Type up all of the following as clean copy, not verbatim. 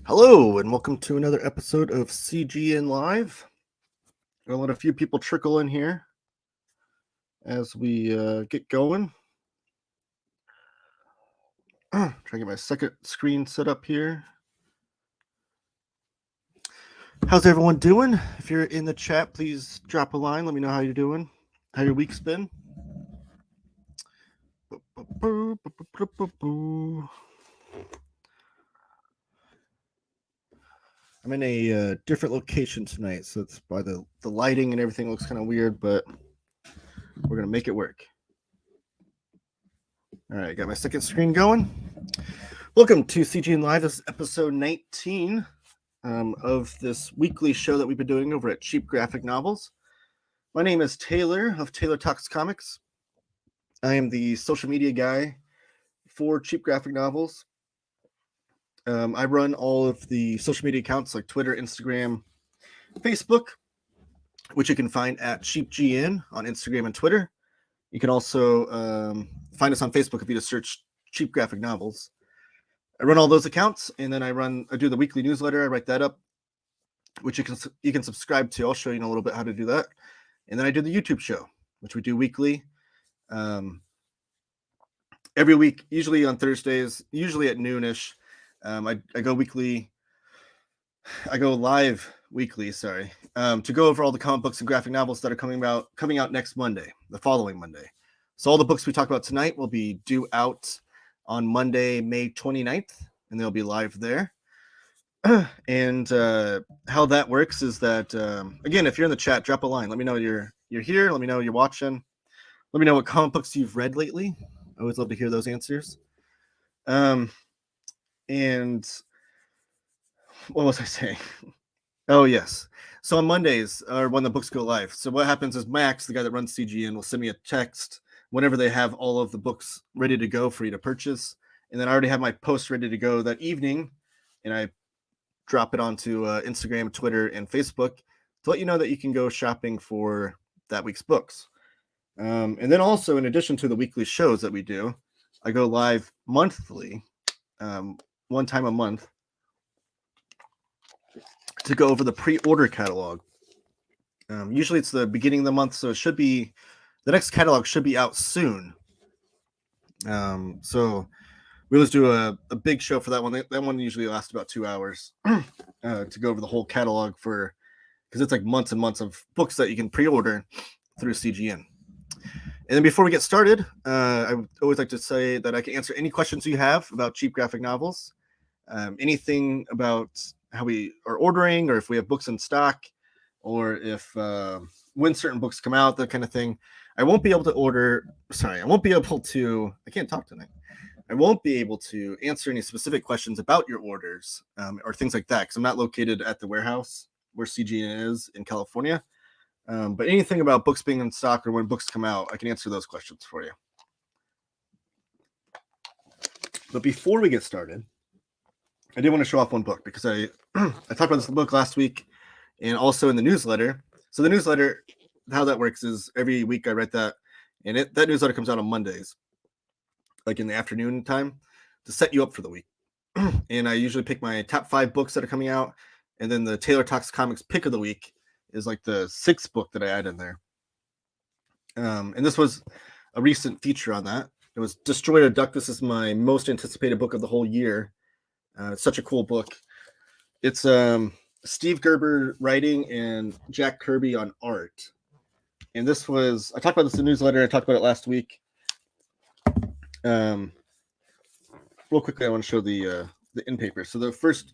Hello, and welcome to another episode of CGN Live. I'll let a few people trickle in here as we get going. Try to get my second screen set up here. How's everyone doing? If you're in the chat, please drop a line. Let me know how you're doing, how your week's been. I'm in a different location tonight, so it's by the lighting and everything looks kind of weird, but we're going to make it work. All right, got my second screen going. Welcome to CGN Live. This is episode 19 of this weekly show that we've been doing over at Cheap Graphic Novels. My name is Taylor of Taylor Talks Comics. I am the social media guy for Cheap Graphic Novels. I run all of the social media accounts like Twitter, Instagram, Facebook, which you can find at CheapGN on Instagram and Twitter. You can also find us on Facebook if you just search Cheap Graphic Novels. I run all those accounts, and then I do the weekly newsletter. I write that up, which you can subscribe to. I'll show you in a little bit how to do that. And then I do the YouTube show, which we do weekly. Every week, usually on Thursdays, usually at noonish. I go weekly. I go live weekly, to go over all the comic books and graphic novels that are coming out next Monday, the following Monday. So all the books we talk about tonight will be due out on Monday, May 29th, and they'll be live there. And how that works is that, again, if you're in the chat, drop a line. Let me know you're here. Let me know you're watching. Let me know what comic books you've read lately. I always love to hear those answers. And what was I saying? Oh, yes. So on Mondays are when the books go live. So what happens is Max, the guy that runs CGN, will send me a text whenever they have all of the books ready to go for you to purchase. And then I already have my post ready to go that evening, and I drop it onto Instagram, Twitter, and Facebook to let you know that you can go shopping for that week's books. And then also, in addition to the weekly shows that we do, I go live monthly, one time a month, to go over the pre-order catalog. Usually it's the beginning of the month, so the next catalog should be out soon. So we always do a big show for that one. That one usually lasts about 2 hours to go over the whole catalog because it's like months and months of books that you can pre-order through CGN. And then before we get started, I would always like to say that I can answer any questions you have about cheap graphic novels, anything about how we are ordering, or if we have books in stock, or if when certain books come out, that kind of thing. I won't be able to I can't talk tonight. I won't be able to answer any specific questions about your orders or things like that, because I'm not located at the warehouse where CGN is in California. But anything about books being in stock or when books come out, I can answer those questions for you. But before we get started, I did want to show off one book, because I talked about this book last week and also in the newsletter. So the newsletter, how that works is every week I write that, and that newsletter comes out on Mondays, like in the afternoon time, to set you up for the week. And I usually pick my top 5 books that are coming out, and then the Taylor Talks Comics pick of the week is like the 6th book that I add in there. And this was a recent feature on that. It was Destroyer Duck. This is my most anticipated book of the whole year. It's such a cool book. It's Steve Gerber writing and Jack Kirby on art. And I talked about this in the newsletter. I talked about it last week. Real quickly, I want to show the in papers. So the front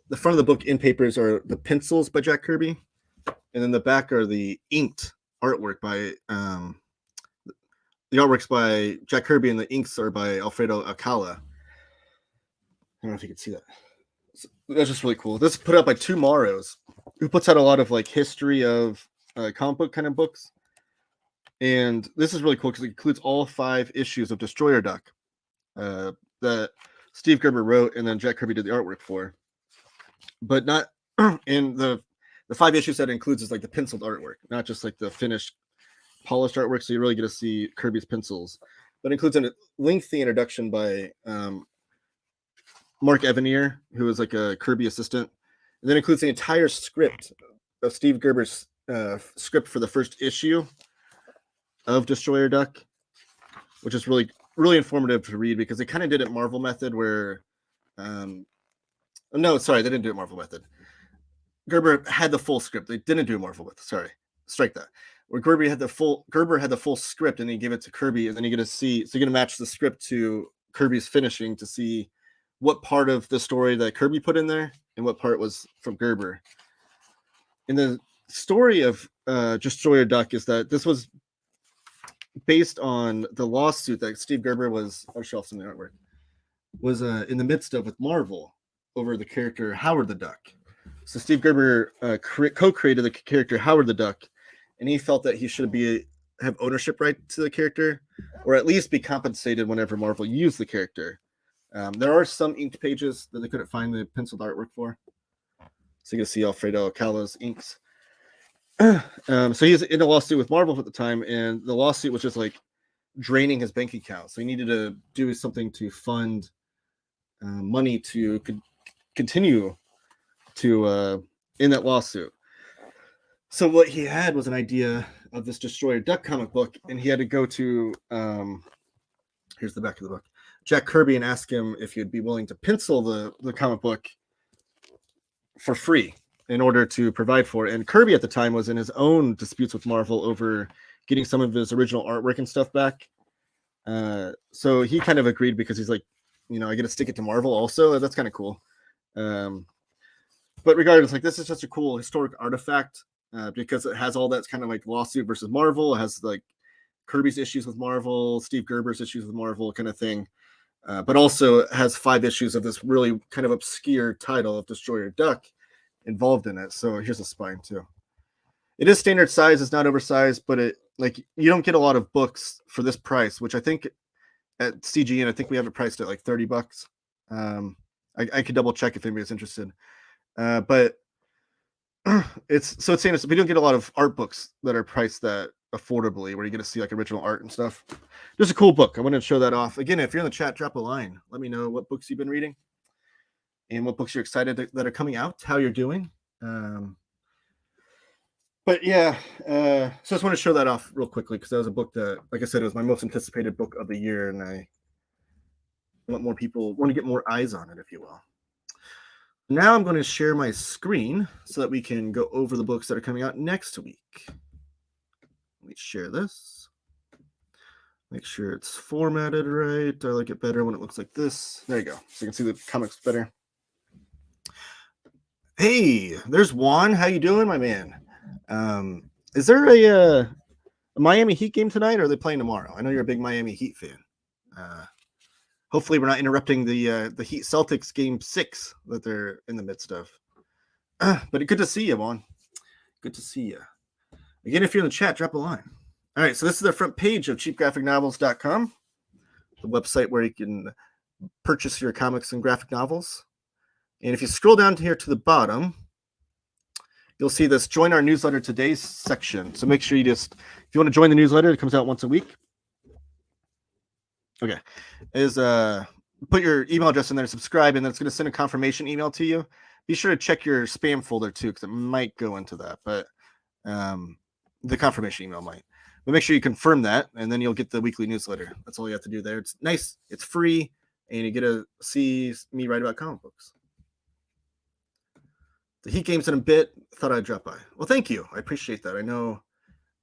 of the book in papers are the pencils by Jack Kirby, and then the back are the inked artwork by the artwork's by Jack Kirby, and the inks are by Alfredo Alcala. I don't know if you can see that. So that's just really cool. This is put out by Tomorrows, who puts out a lot of like history of comic book kind of books. And this is really cool because it includes all 5 issues of Destroyer Duck that Steve Gerber wrote and then Jack Kirby did the artwork for. But not in the 5 issues that it includes is like the penciled artwork, not just like the finished polished artwork. So you really get to see Kirby's pencils. But it includes a lengthy introduction by Mark Evanier, who was like a Kirby assistant, and then includes the entire script of Steve Gerber's script for the first issue of Destroyer Duck, which is really, really informative to read because they kind of did it Marvel method where, no, sorry, they didn't do it Marvel method. Gerber had the full script. They didn't do Marvel method. Sorry, strike that. Where Gerber had the full script and he gave it to Kirby, and then you're gonna match the script to Kirby's finishing to see what part of the story that Kirby put in there and what part was from Gerber. In the story of Destroyer Duck is that this was based on the lawsuit that Steve Gerber was, I'll show off some of the artwork, was in the midst of with Marvel over the character Howard the Duck. So Steve Gerber co-created the character Howard the Duck, and he felt that he should have ownership right to the character, or at least be compensated whenever Marvel used the character. There are some inked pages that they couldn't find the penciled artwork for. So you can see Alfredo Alcala's inks. So he's in a lawsuit with Marvel at the time, and the lawsuit was just like draining his bank account. So he needed to do something to fund money to continue to in that lawsuit. So what he had was an idea of this Destroyer Duck comic book, and he had to go to here's the back of the book, Jack Kirby, and ask him if he'd be willing to pencil the comic book for free in order to provide for it. And Kirby at the time was in his own disputes with Marvel over getting some of his original artwork and stuff back. So he kind of agreed because he's like, I get to stick it to Marvel also. That's kind of cool. But regardless, like this is such a cool historic artifact because it has all that kind of like lawsuit versus Marvel. It has like Kirby's issues with Marvel, Steve Gerber's issues with Marvel kind of thing. But also it has 5 issues of this really kind of obscure title of Destroyer Duck involved in it. So here's a spine too. It is standard size. It's not oversized, but you don't get a lot of books for this price, which I think at CGN, I think we have it priced at like $30. I could double check if anybody's interested. But it's standard. We don't get a lot of art books that are priced that affordably, where you get to see like original art and stuff. Just a cool book. I wanted to show that off. Again, if you're in the chat, drop a line. Let me know what books you've been reading and what books you're excited that are coming out, how you're doing. But yeah, so I just want to show that off real quickly because that was a book that, like I said, it was my most anticipated book of the year, and I want more people want to get more eyes on it, if you will. Now I'm going to share my screen so that we can go over the books that are coming out next week. Let me share this. Make sure it's formatted right. I like it better when it looks like this. There you go. So you can see the comics better. Hey, there's Juan. How you doing, my man? Is there a Miami Heat game tonight, or are they playing tomorrow? I know you're a big Miami Heat fan. Hopefully we're not interrupting the Heat Celtics game 6 that they're in the midst of. But good to see you, Juan. Good to see you. Again, if you're in the chat, drop a line. All right, so this is the front page of cheapgraphicnovels.com, the website where you can purchase your comics and graphic novels. And if you scroll down here to the bottom, you'll see this Join Our Newsletter Today section. So make sure if you want to join the newsletter, it comes out once a week. Okay. Put your email address in there, subscribe, and then it's going to send a confirmation email to you. Be sure to check your spam folder too, because it might go into that, but the confirmation email might. But make sure you confirm that, and then you'll get the weekly newsletter. That's all you have to do there. It's nice, it's free, and you get to see me write about comic books. The Heat game's in a bit. Thought I'd drop by. Well, thank you. I appreciate that. I know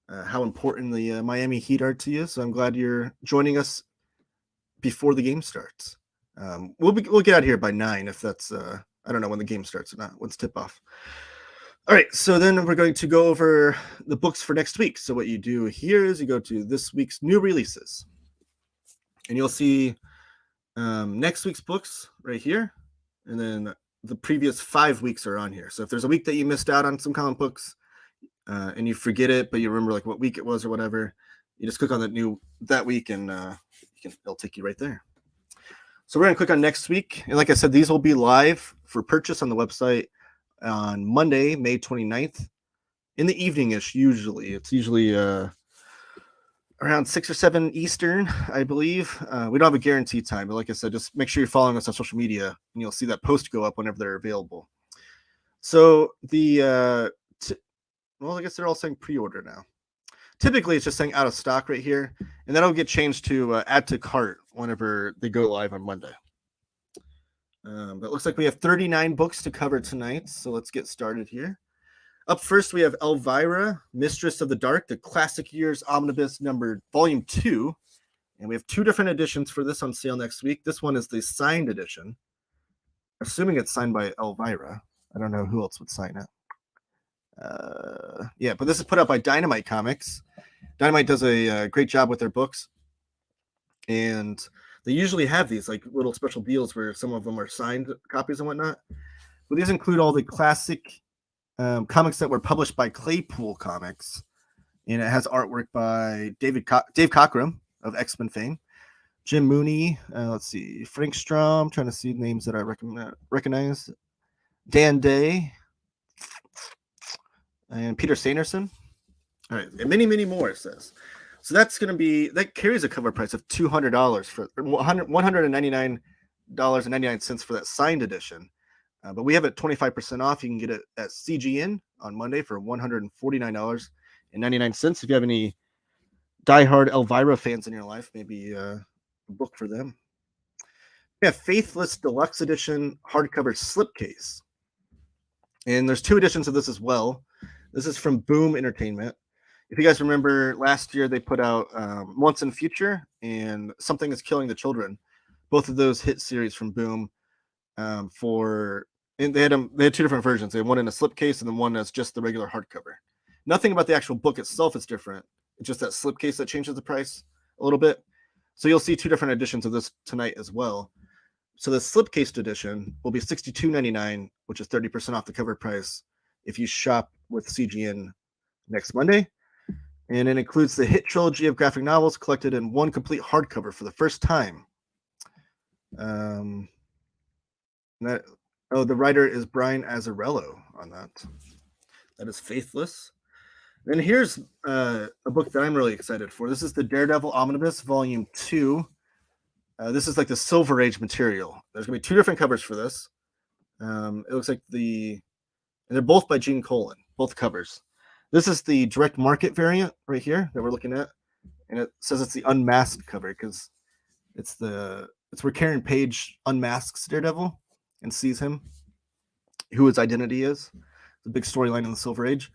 how important the Miami Heat are to you, so I'm glad you're joining us before the game starts. We'll get out of here by 9 if that's I don't know when the game starts or not. When's tip off? All right, so then we're going to go over the books for next week. So what you do here is you go to this week's new releases, and you'll see next week's books right here, and then the previous 5 weeks are on here. So if there's a week that you missed out on some comic books and you forget it, but you remember like what week it was or whatever, you just click on that week and it'll take you right there. So we're going to click on next week. And like I said, these will be live for purchase on the website on Monday, May 29th in the evening-ish. Usually it's usually around 6 or 7 Eastern, I believe. We don't have a guaranteed time, but like I said, just make sure you're following us on social media, and you'll see that post go up whenever they're available. So well, I guess they're all saying pre-order now. Typically, it's just saying out of stock right here, and that'll get changed to add to cart whenever they go live on Monday. But it looks like we have 39 books to cover tonight, so let's get started here. Up first, we have Elvira, Mistress of the Dark, the Classic Years Omnibus numbered Volume 2. And we have 2 different editions for this on sale next week. This one is the signed edition, assuming it's signed by Elvira. I don't know who else would sign it. Yeah, but this is put out by Dynamite Comics. Dynamite does a great job with their books. And they usually have these like little special deals where some of them are signed copies and whatnot. But these include all the classic comics that were published by Claypool Comics, and it has artwork by Dave Cockrum of X-Men fame, Jim Mooney, let's see, Frank Strom, trying to see names that I recognize, Dan Day, and Peter Sanderson. All right, and many, many more, it says. So that's going to be, that carries a cover price of $200 for $199.99 for that signed edition. But we have it 25% off. You can get it at CGN on Monday for $149.99. If you have any diehard Elvira fans in your life, maybe a book for them. We have Faithless Deluxe Edition hardcover slipcase. And there's 2 editions of this as well. This is from Boom Entertainment. If you guys remember, last year they put out Once in Future and Something is Killing the Children. Both of those hit series from Boom and they had 2 different versions. They had one in a slipcase and then one that's just the regular hardcover. Nothing about the actual book itself is different. It's just that slipcase that changes the price a little bit. So you'll see 2 different editions of this tonight as well. So the slipcased edition will be $62.99, which is 30% off the cover price if you shop with CGN next Monday. And it includes the hit trilogy of graphic novels collected in one complete hardcover for the first time. The writer is Brian Azzarello on that. That is Faithless. And here's a book that I'm really excited for. This is the Daredevil Omnibus, Volume 2. This is like the Silver Age material. There's going to be 2 different covers for this. It looks like and they're both by Gene Colan, both covers. This is the direct market variant right here that we're looking at. And it says it's the unmasked cover because it's where Karen Page unmasks Daredevil and sees him, who his identity is. The big storyline in the Silver Age.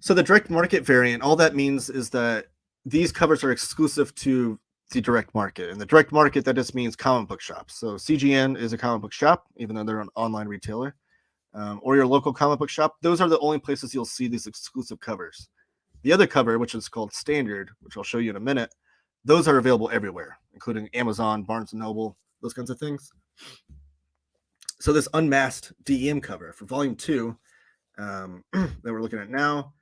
So the direct market variant, all that means is that these covers are exclusive to the direct market. And the direct market, that just means comic book shops. So CGN is a comic book shop, even though they're an online retailer, or your local comic book shop. Those are the only places you'll see these exclusive covers. The other cover, which is called Standard, which I'll show you in a minute, those are available everywhere, including Amazon, Barnes & Noble, those kinds of things. So this unmasked DEM cover for Volume 2 that we're looking at now,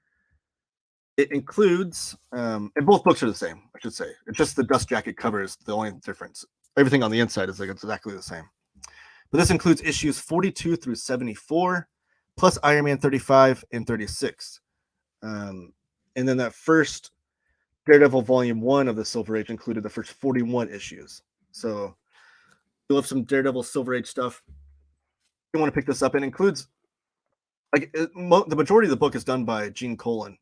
it includes, and both books are the same, I should say. It's just the dust jacket cover is the only difference. Everything on the inside is like exactly the same. But this includes issues 42 through 74, plus Iron Man 35 and 36. And then that first Daredevil Volume 1 of the Silver Age included the first 41 issues. So you'll have some Daredevil Silver Age stuff. You want to pick this up. It includes, the majority of the book is done by Gene Colan,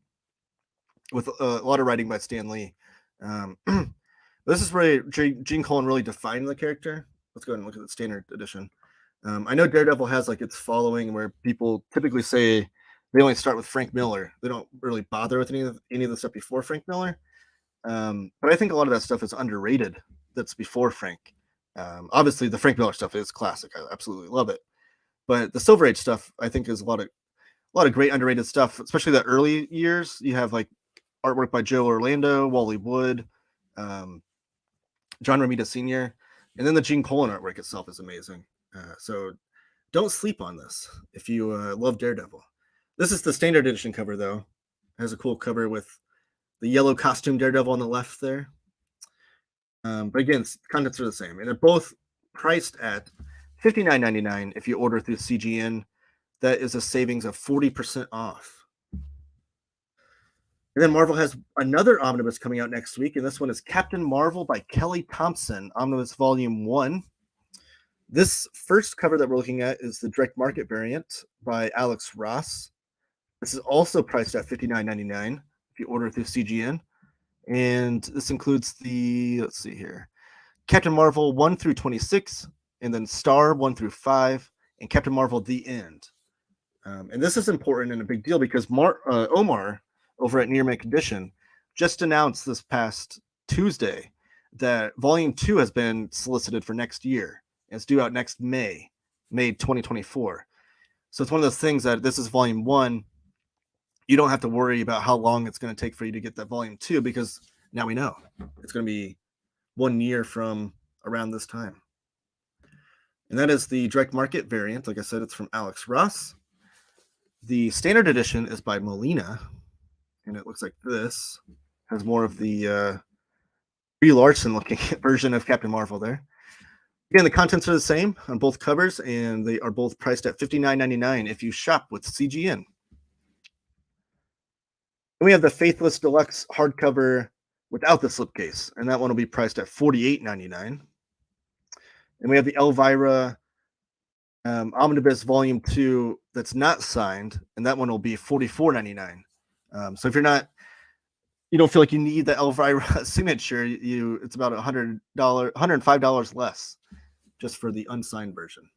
with a lot of writing by Stan Lee. This is where Gene Colan really defined the character. Let's go ahead and look at the standard edition. I know Daredevil has like its following where people typically say they only start with Frank Miller. They don't really bother with any of the stuff before Frank Miller. But I think a lot of that stuff is underrated. That's before Frank. Obviously, the Frank Miller stuff is classic. I absolutely love it. But the Silver Age stuff, I think, is a lot of great underrated stuff, especially the early years. You have like artwork by Joe Orlando, Wally Wood, John Romita Sr., and then the Gene Colan artwork itself is amazing. So don't sleep on this if you love Daredevil. This is the standard edition cover, though. It has a cool cover with the yellow costume Daredevil on the left there. But again, contents are the same. And they're both priced at $59.99 if you order through CGN. That is a savings of 40% off. And then Marvel has another omnibus coming out next week, and this one is Captain Marvel by Kelly Thompson, Omnibus Volume 1. This first cover that we're looking at is the direct market variant by Alex Ross. This is also priced at $59.99 if you order through CGN. And this includes the, let's see here, Captain Marvel 1 through 26, and then Star 1 through 5, and Captain Marvel The End. And this is important and a big deal because Omar over at Near Mint Condition just announced this past Tuesday that Volume 2 has been solicited for next year. And it's due out next May 2024. So it's one of those things that this is Volume 1. You don't have to worry about how long it's going to take for you to get that Volume 2 because now we know it's going to be 1 year from around this time. And that is the direct market variant. Like I said, it's from Alex Ross. The standard edition is by Molina, and it looks like this. Has more of the Brie Larson looking version of Captain Marvel there. Again, the contents are the same on both covers, and they are both priced at $59.99 if you shop with CGN. And we have the Faithless Deluxe hardcover without the slipcase, and that one will be priced at $48.99. And we have the Elvira Omnibus Volume 2 that's not signed, and that one will be $44.99. So if you don't feel like you need the Elvira signature, it's about $105 less just for the unsigned version.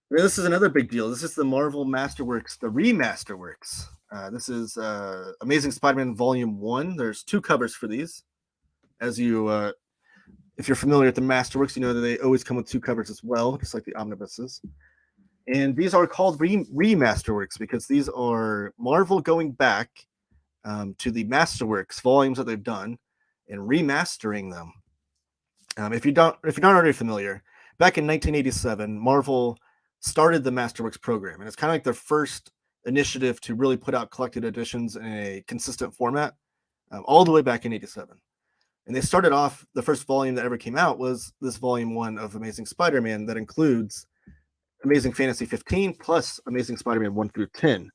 And this is another big deal. This is the Marvel Masterworks, the Remasterworks. This is Amazing Spider-Man Volume 1. There's 2 covers for these. As you, if you're familiar with the Masterworks, you know that they always come with 2 covers as well, just like the omnibuses. And these are called Remasterworks because these are Marvel going back to the Masterworks volumes that they've done and remastering them. If you're not already familiar, back in 1987, Marvel started the Masterworks program, and it's kind of like their first initiative to really put out collected editions in a consistent format, all the way back in '87. And they started off, the first volume that ever came out was this Volume 1 of Amazing Spider-Man that includes Amazing Fantasy 15 plus Amazing Spider-Man 1 through 10.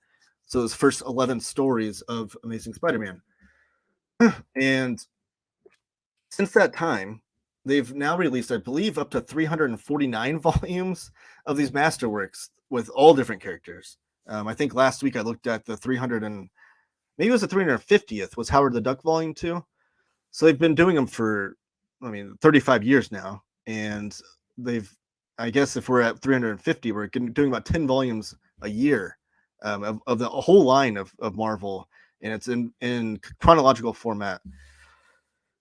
So those first 11 stories of Amazing Spider-Man. And since that time, they've now released, I believe, up to 349 volumes of these Masterworks with all different characters. I think last week I looked at the 300 and maybe it was the 350th was Howard the Duck Volume 2. So they've been doing them for, 35 years now. And I guess if we're at 350, we're doing about 10 volumes a year of the whole line of Marvel. And it's in chronological format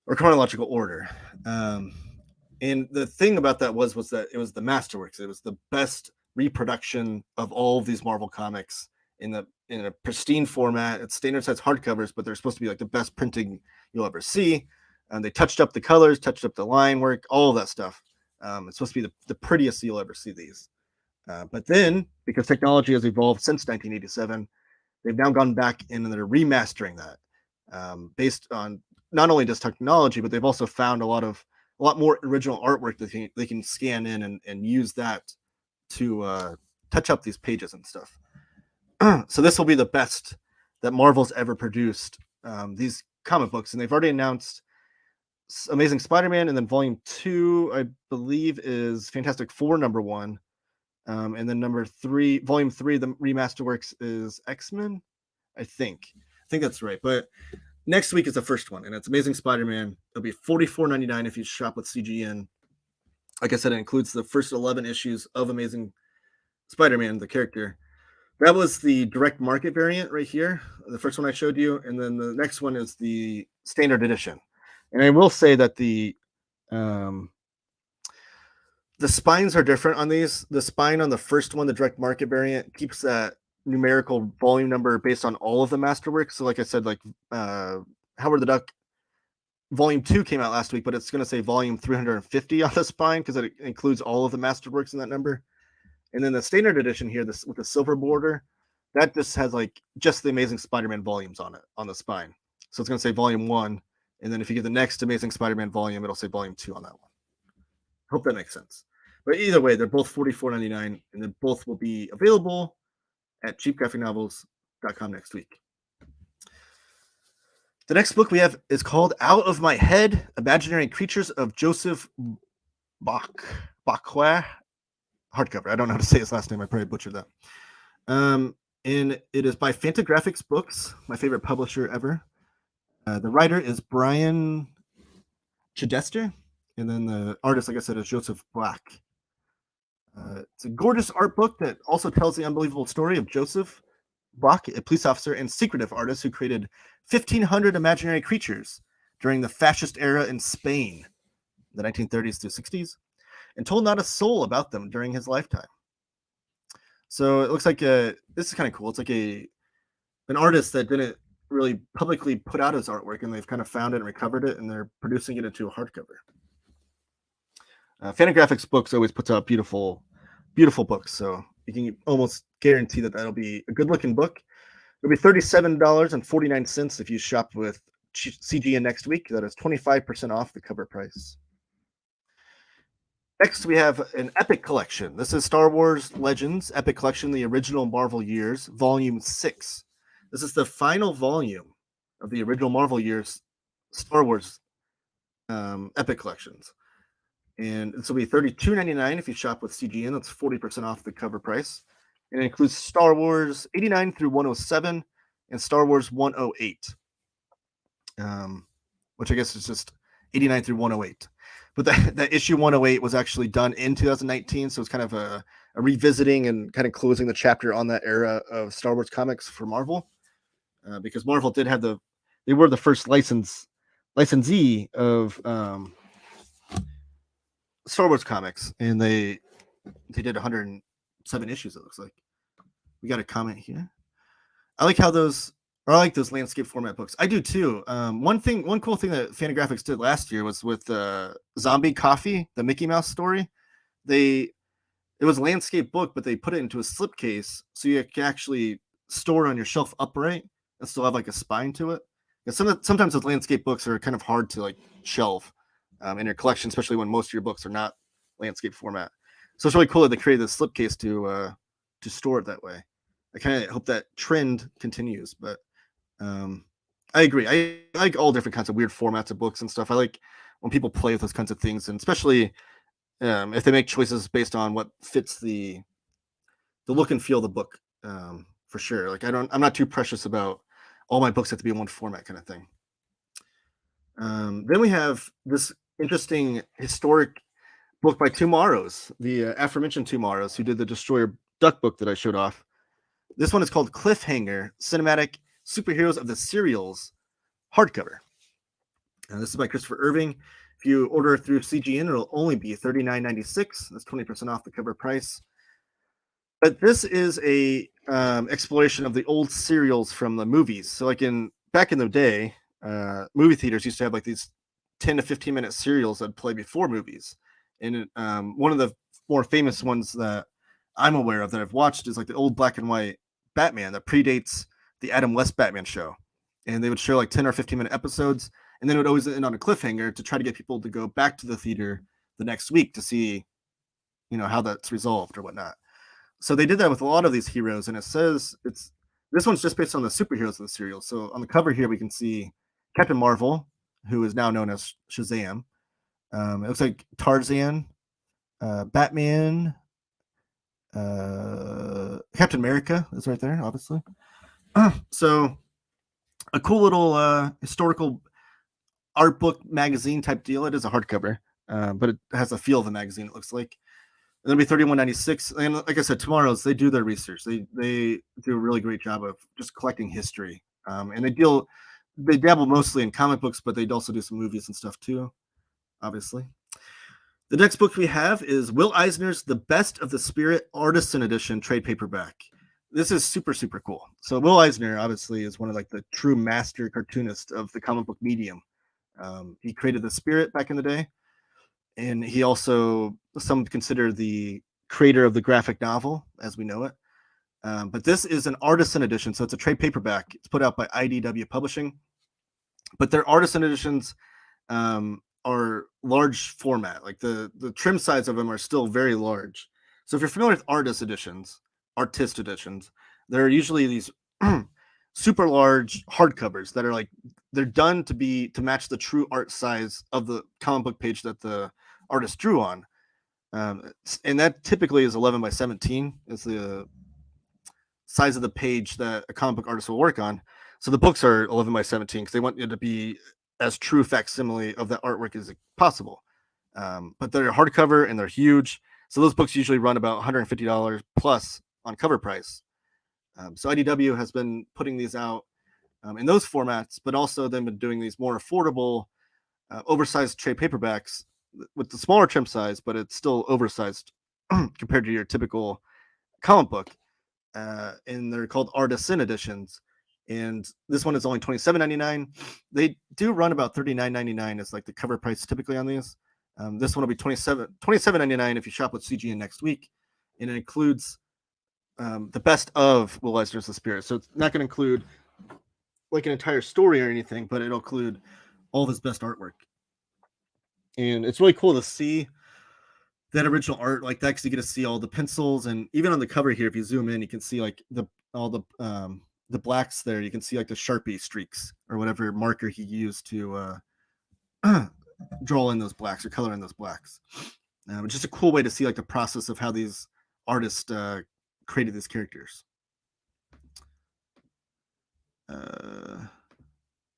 or chronological order. And the thing about that was that it was the Masterworks. It was the best reproduction of all of these Marvel comics in a pristine format. It's standard size hardcovers, but they're supposed to be like the best printing you'll ever see. And they touched up the colors, touched up the line work, all of that stuff. It's supposed to be the prettiest you'll ever see these. But then, because technology has evolved since 1987, they've now gone back and they're remastering that based on not only just technology, but they've also found a lot more original artwork that they can scan in and use that to touch up these pages and stuff. So this will be the best that Marvel's ever produced, these comic books. And they've already announced Amazing Spider-Man, and then Volume 2, I believe, is Fantastic Four #1. And then Volume 3, the Remasterworks is X-Men, I think that's right. But next week is the first one, and it's Amazing Spider-Man. It'll be $44.99 if you shop with CGN. Like I said, it includes the first 11 issues of Amazing Spider-Man, the character. That was the direct market variant right here, the first one I showed you, and then the next one is the standard edition. And I will say that the spines are different on these. The spine on the first one, the direct market variant, keeps that numerical volume number based on all of the Masterworks. So like I said, like Howard the Duck Volume 2 came out last week, but it's going to say Volume 350 on the spine because it includes all of the Masterworks in that number. And then the standard edition here, this with the silver border, that just has just the Amazing Spider-Man volumes on it, on the spine. So it's going to say Volume 1. And then if you get the next Amazing Spider-Man volume, it'll say Volume 2 on that one. Hope that makes sense. But either way, they're both $44.99, and then both will be available at cheapgraphicnovels.com next week. The next book we have is called Out of My Head: Imaginary Creatures of Joseph Bacqua. Hardcover. I don't know how to say his last name. I probably butchered that. And it is by Fantagraphics Books, my favorite publisher ever. The writer is Brian Chidester, and then the artist, like I said, is Joseph Black. It's a gorgeous art book that also tells the unbelievable story of Joseph Black, a police officer and secretive artist who created 1,500 imaginary creatures during the fascist era in Spain, the 1930s through 60s, and told not a soul about them during his lifetime. So it looks like this is kind of cool. It's like an artist that didn't really publicly put out his artwork, and they've kind of found it and recovered it, and they're producing it into a hardcover. Fantagraphics Books always puts out beautiful books, so you can almost guarantee that that'll be a good-looking book. It'll be $37.49 if you shop with CGN next week. That is 25% off the cover price. Next, we have an Epic Collection. This is Star Wars Legends Epic Collection, the original Marvel years, Volume 6. This is the final volume of the original Marvel years Star Wars Epic Collections. And this will be $32.99 if you shop with CGN. That's 40% off the cover price. And it includes Star Wars 89 through 107 and Star Wars 108, which I guess is just 89 through 108. But that issue 108 was actually done in 2019, so it's kind of a revisiting and kind of closing the chapter on that era of Star Wars comics for Marvel, because Marvel did have they were the first licensee of Star Wars comics, and they did 107 issues. It looks like. We got a comment here. I like those landscape format books. I do too. One cool thing that Fantagraphics did last year was with Zombie Coffee, the Mickey Mouse story. It was a landscape book, but they put it into a slipcase so you can actually store it on your shelf upright and still have like a spine to it. Sometimes those landscape books are kind of hard to like shelve in your collection, especially when most of your books are not landscape format. So it's really cool that they created this slipcase to store it that way. I kind of hope that trend continues, but I agree. I like all different kinds of weird formats of books and stuff. I like when people play with those kinds of things, and especially if they make choices based on what fits the look and feel of the book, for sure. Like I'm not too precious about all my books have to be in one format kind of thing. Then we have this interesting historic book by Tomorrows, the aforementioned Tomorrows, who did the Destroyer Duck book that I showed off. This one is called Cliffhanger: Cinematic Superheroes of the Serials hardcover. This is by Christopher Irving. If you order through CGN, it'll only be $39.96. That's 20% off the cover price. But this is a exploration of the old serials from the movies. So, like back in the day, movie theaters used to have like these 10 to 15 minute serials that play before movies. And one of the more famous ones that I'm aware of that I've watched is like the old black and white Batman that predates the Adam West Batman show. And they would show like 10 or 15 minute episodes, and then it would always end on a cliffhanger to try to get people to go back to the theater the next week to see, how that's resolved or whatnot. So they did that with a lot of these heroes, and it says this one's just based on the superheroes of the serial. So on the cover here, we can see Captain Marvel, who is now known as Shazam. It looks like Tarzan, Batman, Captain America is right there, obviously. So a cool little historical art book magazine type deal. It is a hardcover, but it has a feel of a magazine, it looks like. It'll be $31.96. And like I said, Tomorrow's, they do their research. They do a really great job of just collecting history. And they dabble mostly in comic books, but they also do some movies and stuff too, obviously. The next book we have is Will Eisner's The Best of the Spirit Artisan Edition trade paperback. This is super, super cool. So Will Eisner obviously is one of like the true master cartoonists of the comic book medium. He created the Spirit back in the day, and he also, some consider the creator of the graphic novel as we know it. But this is an artisan edition, so it's a trade paperback. It's put out by IDW Publishing, but their artisan editions are large format. Like the trim size of them are still very large. So if you're familiar with artist editions, they're usually these super large hardcovers that are like they're done to match the true art size of the comic book page that the artist drew on. And that typically is 11 by 17 is the size of the page that a comic book artist will work on. So the books are 11 by 17 because they want it to be as true facsimile of that artwork as possible. But they're hardcover and they're huge. So those books usually run about $150 plus on cover price. So IDW has been putting these out in those formats, but also they've been doing these more affordable, oversized trade paperbacks with the smaller trim size, but it's still oversized compared to your typical comic book. And they're called Artisan editions. And this one is only $27.99. They do run about $39.99 as like the cover price typically on these. This one will be $27.99 if you shop with CGN next week, and it includes the best of Will Eisner's The Spirit. So it's not going to include like an entire story or anything, but it'll include all of his best artwork. And it's really cool to see that original art like that because you get to see all the pencils, and even on the cover here, if you zoom in, you can see like all the blacks there. You can see like the Sharpie streaks or whatever marker he used to draw in those blacks or color in those blacks. It's just a cool way to see like the process of how these artists created these characters.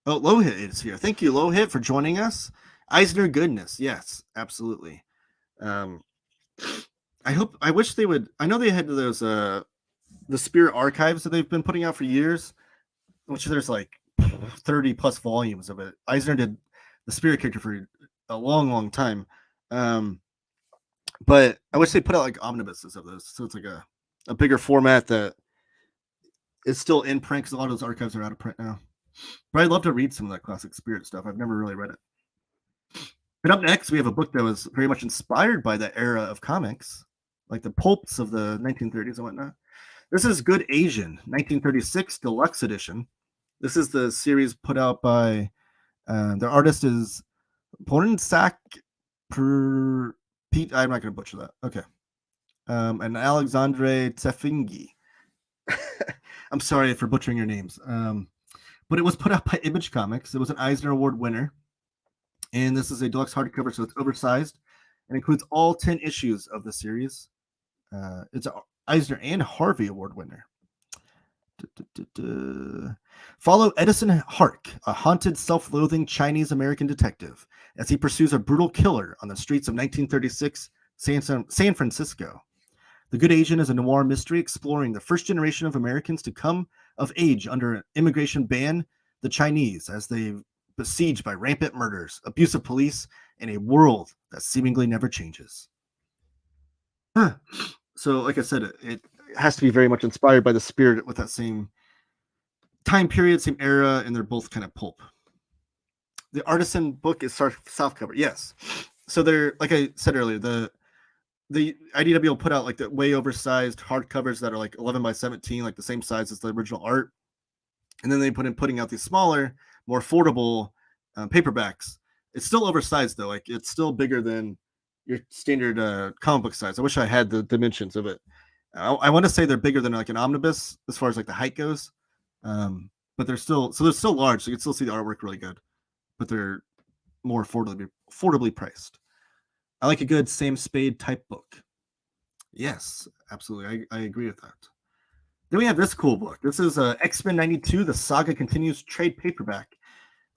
Lohit is here. Thank you, Lohit, for joining us. Eisner goodness, yes, absolutely. I wish they would. I know they had those the Spirit archives that they've been putting out for years, which there's like 30 plus volumes of it. Eisner did the Spirit character for a long time. But I wish they put out like omnibuses of those, so it's like a bigger format that is still in print because a lot of those archives are out of print now. But I'd love to read some of that classic Spirit stuff. I've never really read it. But up next, we have a book that was very much inspired by that era of comics, like the pulps of the 1930s and whatnot. This is Good Asian, 1936 Deluxe Edition. This is the series put out by the artist is Pornsak Pete. I'm not going to butcher that. Okay. And Alexandre Tsefingi. I'm sorry for butchering your names. But it was put out by Image Comics. It was an Eisner Award winner. And this is a deluxe hardcover, so it's oversized and includes all 10 issues of the series. It's an Eisner and Harvey Award winner. Follow Edison Hark, a haunted, self-loathing Chinese-American detective, as he pursues a brutal killer on the streets of 1936 San Francisco. The Good Asian is a noir mystery exploring the first generation of Americans to come of age under an immigration ban, the Chinese, as they besieged by rampant murders, abusive police, and a world that seemingly never changes. So, like I said, it has to be very much inspired by the Spirit with that same time period, same era, and they're both kind of pulp. The Artisan book is soft cover, yes. So they're, like I said earlier, the IDW will put out like the way oversized hardcovers that are like 11 by 17, like the same size as the original art, and then they putting out these smaller, more affordable paperbacks. It's still oversized though, like it's still bigger than your standard comic book size. I wish I had the dimensions of it. I want to say they're bigger than like an omnibus as far as like the height goes, but they're still large, so you can still see the artwork really good, but they're more affordably priced. I like a good Sam Spade type book. Yes, absolutely. I agree with that. Then we have this cool book. This is X-Men 92, The Saga Continues trade paperback.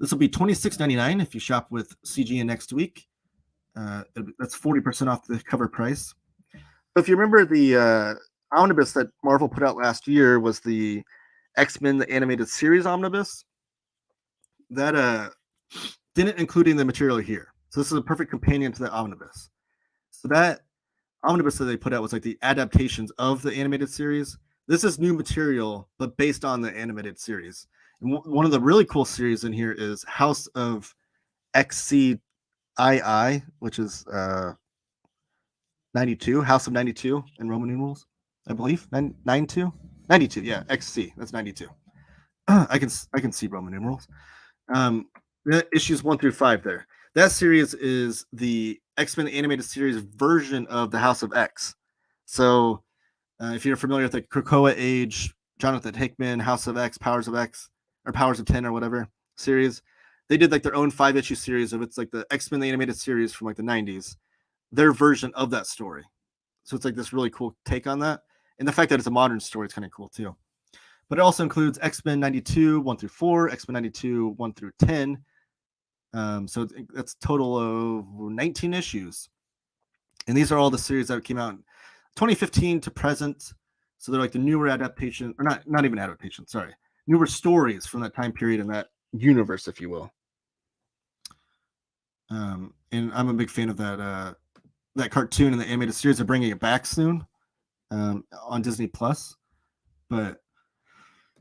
This will be $26.99 if you shop with CGN next week. That's 40% off the cover price. So if you remember the omnibus that Marvel put out last year was the X-Men the Animated Series omnibus. That didn't include the material here. So this is a perfect companion to the omnibus. So that omnibus that they put out was like the adaptations of the animated series. This is new material, but based on the animated series. And one of the really cool series in here is House of XCII, which is 92, House of 92 in Roman numerals, I believe. 92? 92, yeah, XC, that's 92. I can see Roman numerals. Issues 1 through 5 there. That series is the X-Men animated series version of the House of X. So if you're familiar with the Krakoa Age Jonathan Hickman, House of X, Powers of X, or Powers of 10 or whatever series. They did like their own 5-issue series of it's like the X-Men the animated series from like the 90s, their version of that story. So it's like this really cool take on that. And the fact that it's a modern story is kind of cool too. But it also includes X-Men 92, 1 through 4, X-Men 92, 1 through 10. So that's a total of 19 issues. And these are all the series that came out in 2015 to present. So they're like the newer adaptation, or not even adaptation, sorry. Newer stories from that time period in that universe, if you will. And I'm a big fan of that cartoon and the animated series. They're bringing it back soon on Disney Plus. But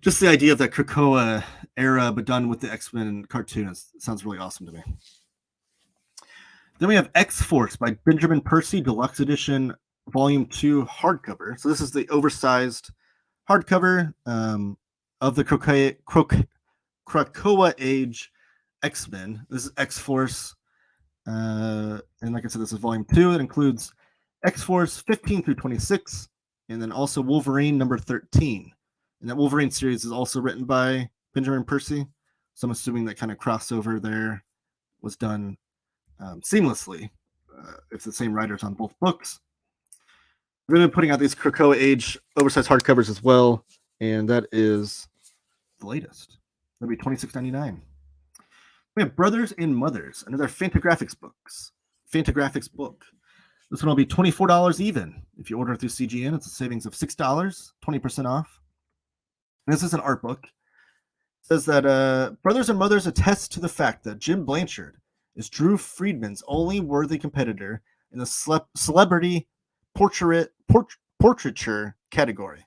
just the idea of that Krakoa era, but done with the X-Men cartoon, sounds really awesome to me. Then we have X-Force by Benjamin Percy, Deluxe Edition, Volume 2 hardcover. So this is the oversized hardcover of the Krakoa Age X-Men. This is X-Force. And like I said, this is Volume 2. It includes X-Force 15 through 26, and then also Wolverine number 13. And that Wolverine series is also written by Benjamin Percy. So I'm assuming that kind of crossover there was done seamlessly. It's the same writers on both books. We're going to be putting out these Krakoa Age oversized hardcovers as well, and that is the latest. That'll be $26.99. We have Brothers and Mothers, another Fantagraphics book. This one will be $24 even if you order it through CGN. It's a savings of $6, 20% off. And this is an art book. It says that Brothers and Mothers attest to the fact that Jim Blanchard is Drew Friedman's only worthy competitor in the celebrity portraiture category.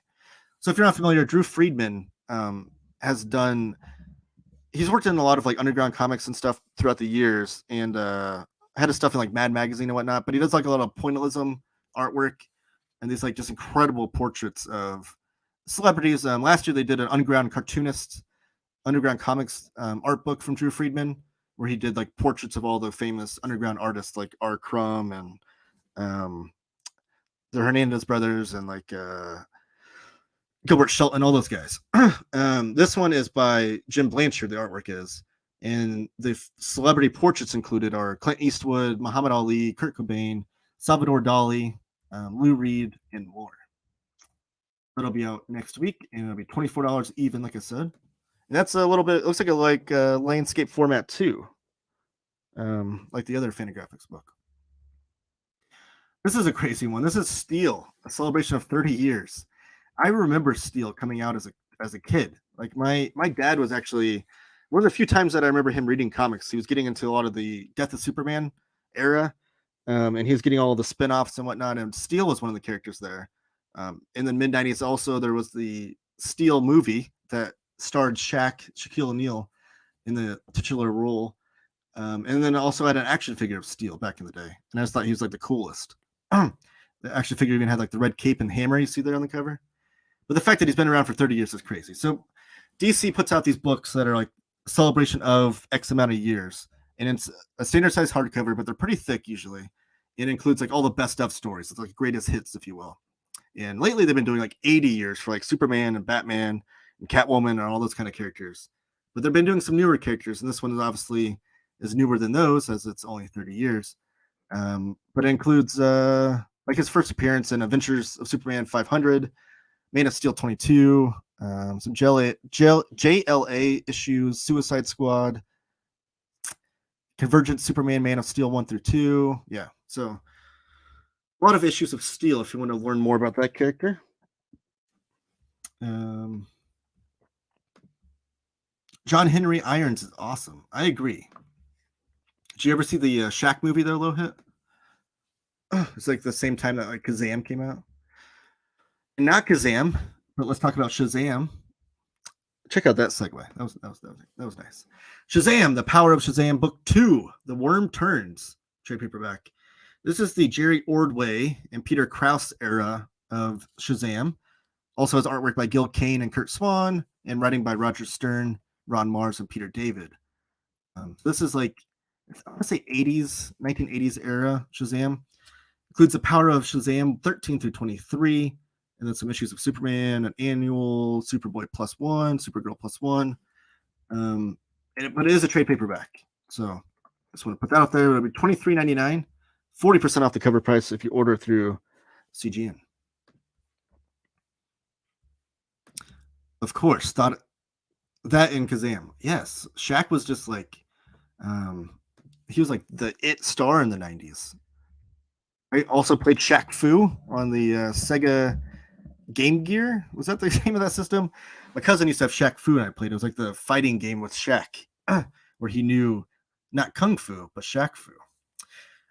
So if you're not familiar, Drew Friedman has done... He's worked in a lot of like underground comics and stuff throughout the years, and had his stuff in like Mad Magazine and whatnot. But he does like a lot of pointillism artwork and these like just incredible portraits of celebrities. Last year they did an underground comics art book from Drew Friedman, where he did like portraits of all the famous underground artists like R. Crumb and the Hernandez brothers and like Gilbert Shelton, all those guys. This one is by Jim Blanchard, the artwork is. And the celebrity portraits included are Clint Eastwood, Muhammad Ali, Kurt Cobain, Salvador Dali, Lou Reed, and more. That'll be out next week, and it'll be $24 even, like I said. And that's a little bit, it looks like a landscape format too, like the other Fantagraphics book. This is a crazy one. This is Steel, a celebration of 30 years. I remember Steel coming out as a kid. Like my dad was actually one of the few times that I remember him reading comics. He was getting into a lot of the Death of Superman era, and he was getting all the spin-offs and whatnot. And Steel was one of the characters there. In the mid-90s, also there was the Steel movie that starred Shaquille O'Neal in the titular role, and then also had an action figure of Steel back in the day. And I just thought he was like the coolest. The action figure even had like the red cape and hammer you see there on the cover. But the fact that he's been around for 30 years is crazy. So DC puts out these books that are like a celebration of X amount of years. And it's a standard size hardcover, but they're pretty thick usually. It includes like all the best of stories. It's like greatest hits, if you will. And lately they've been doing like 80 years for like Superman and Batman and Catwoman and all those kind of characters. But they've been doing some newer characters. And this one is obviously is newer than those, as it's only 30 years. But it includes like his first appearance in Adventures of Superman 500, Man of Steel 22, some JLA issues, Suicide Squad, Convergent Superman, Man of Steel 1 through 2. Yeah, so a lot of issues of Steel if you want to learn more about that character. John Henry Irons is awesome. I agree. Did you ever see the Shaq movie though, Low Hit? It's like the same time that like Kazam came out. And not Kazam, but let's talk about Shazam. Check out that segue. That was nice. Shazam, The Power of Shazam, Book 2, The Worm Turns, trade paperback. This is the Jerry Ordway and Peter Krause era of Shazam. Also has artwork by Gil Kane and Kurt Swan, and writing by Roger Stern, Ron Mars, and Peter David. This is like, I want to say 1980s era Shazam. Includes The Power of Shazam 13 through 23, and then some issues of Superman, an annual, Superboy +1, Supergirl +1. But it is a trade paperback, so I just want to put that out there. It'll be $23.99, 40% off the cover price if you order through CGN. Of course, thought that in Kazam. Yes, Shaq was just like, he was like the it star in the 90s. I also played Shaq Fu on the Sega Game Gear. Was that the name of that system? My cousin used to have Shaq Fu, and I played. It was like the fighting game with Shaq, where he knew not Kung Fu, but Shaq Fu.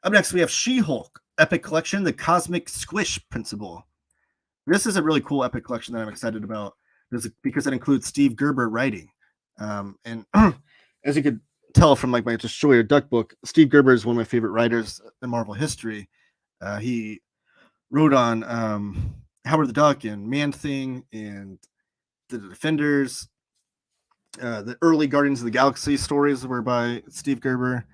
Up next, we have She-Hulk Epic Collection, the Cosmic Squish Principle. This is a really cool Epic Collection that I'm excited about because it includes Steve Gerber writing. And as you could tell from like my Destroyer Duck book, Steve Gerber is one of my favorite writers in Marvel history. He wrote on Howard the Duck and Man-Thing and the Defenders. The early Guardians of the Galaxy stories were by Steve Gerber.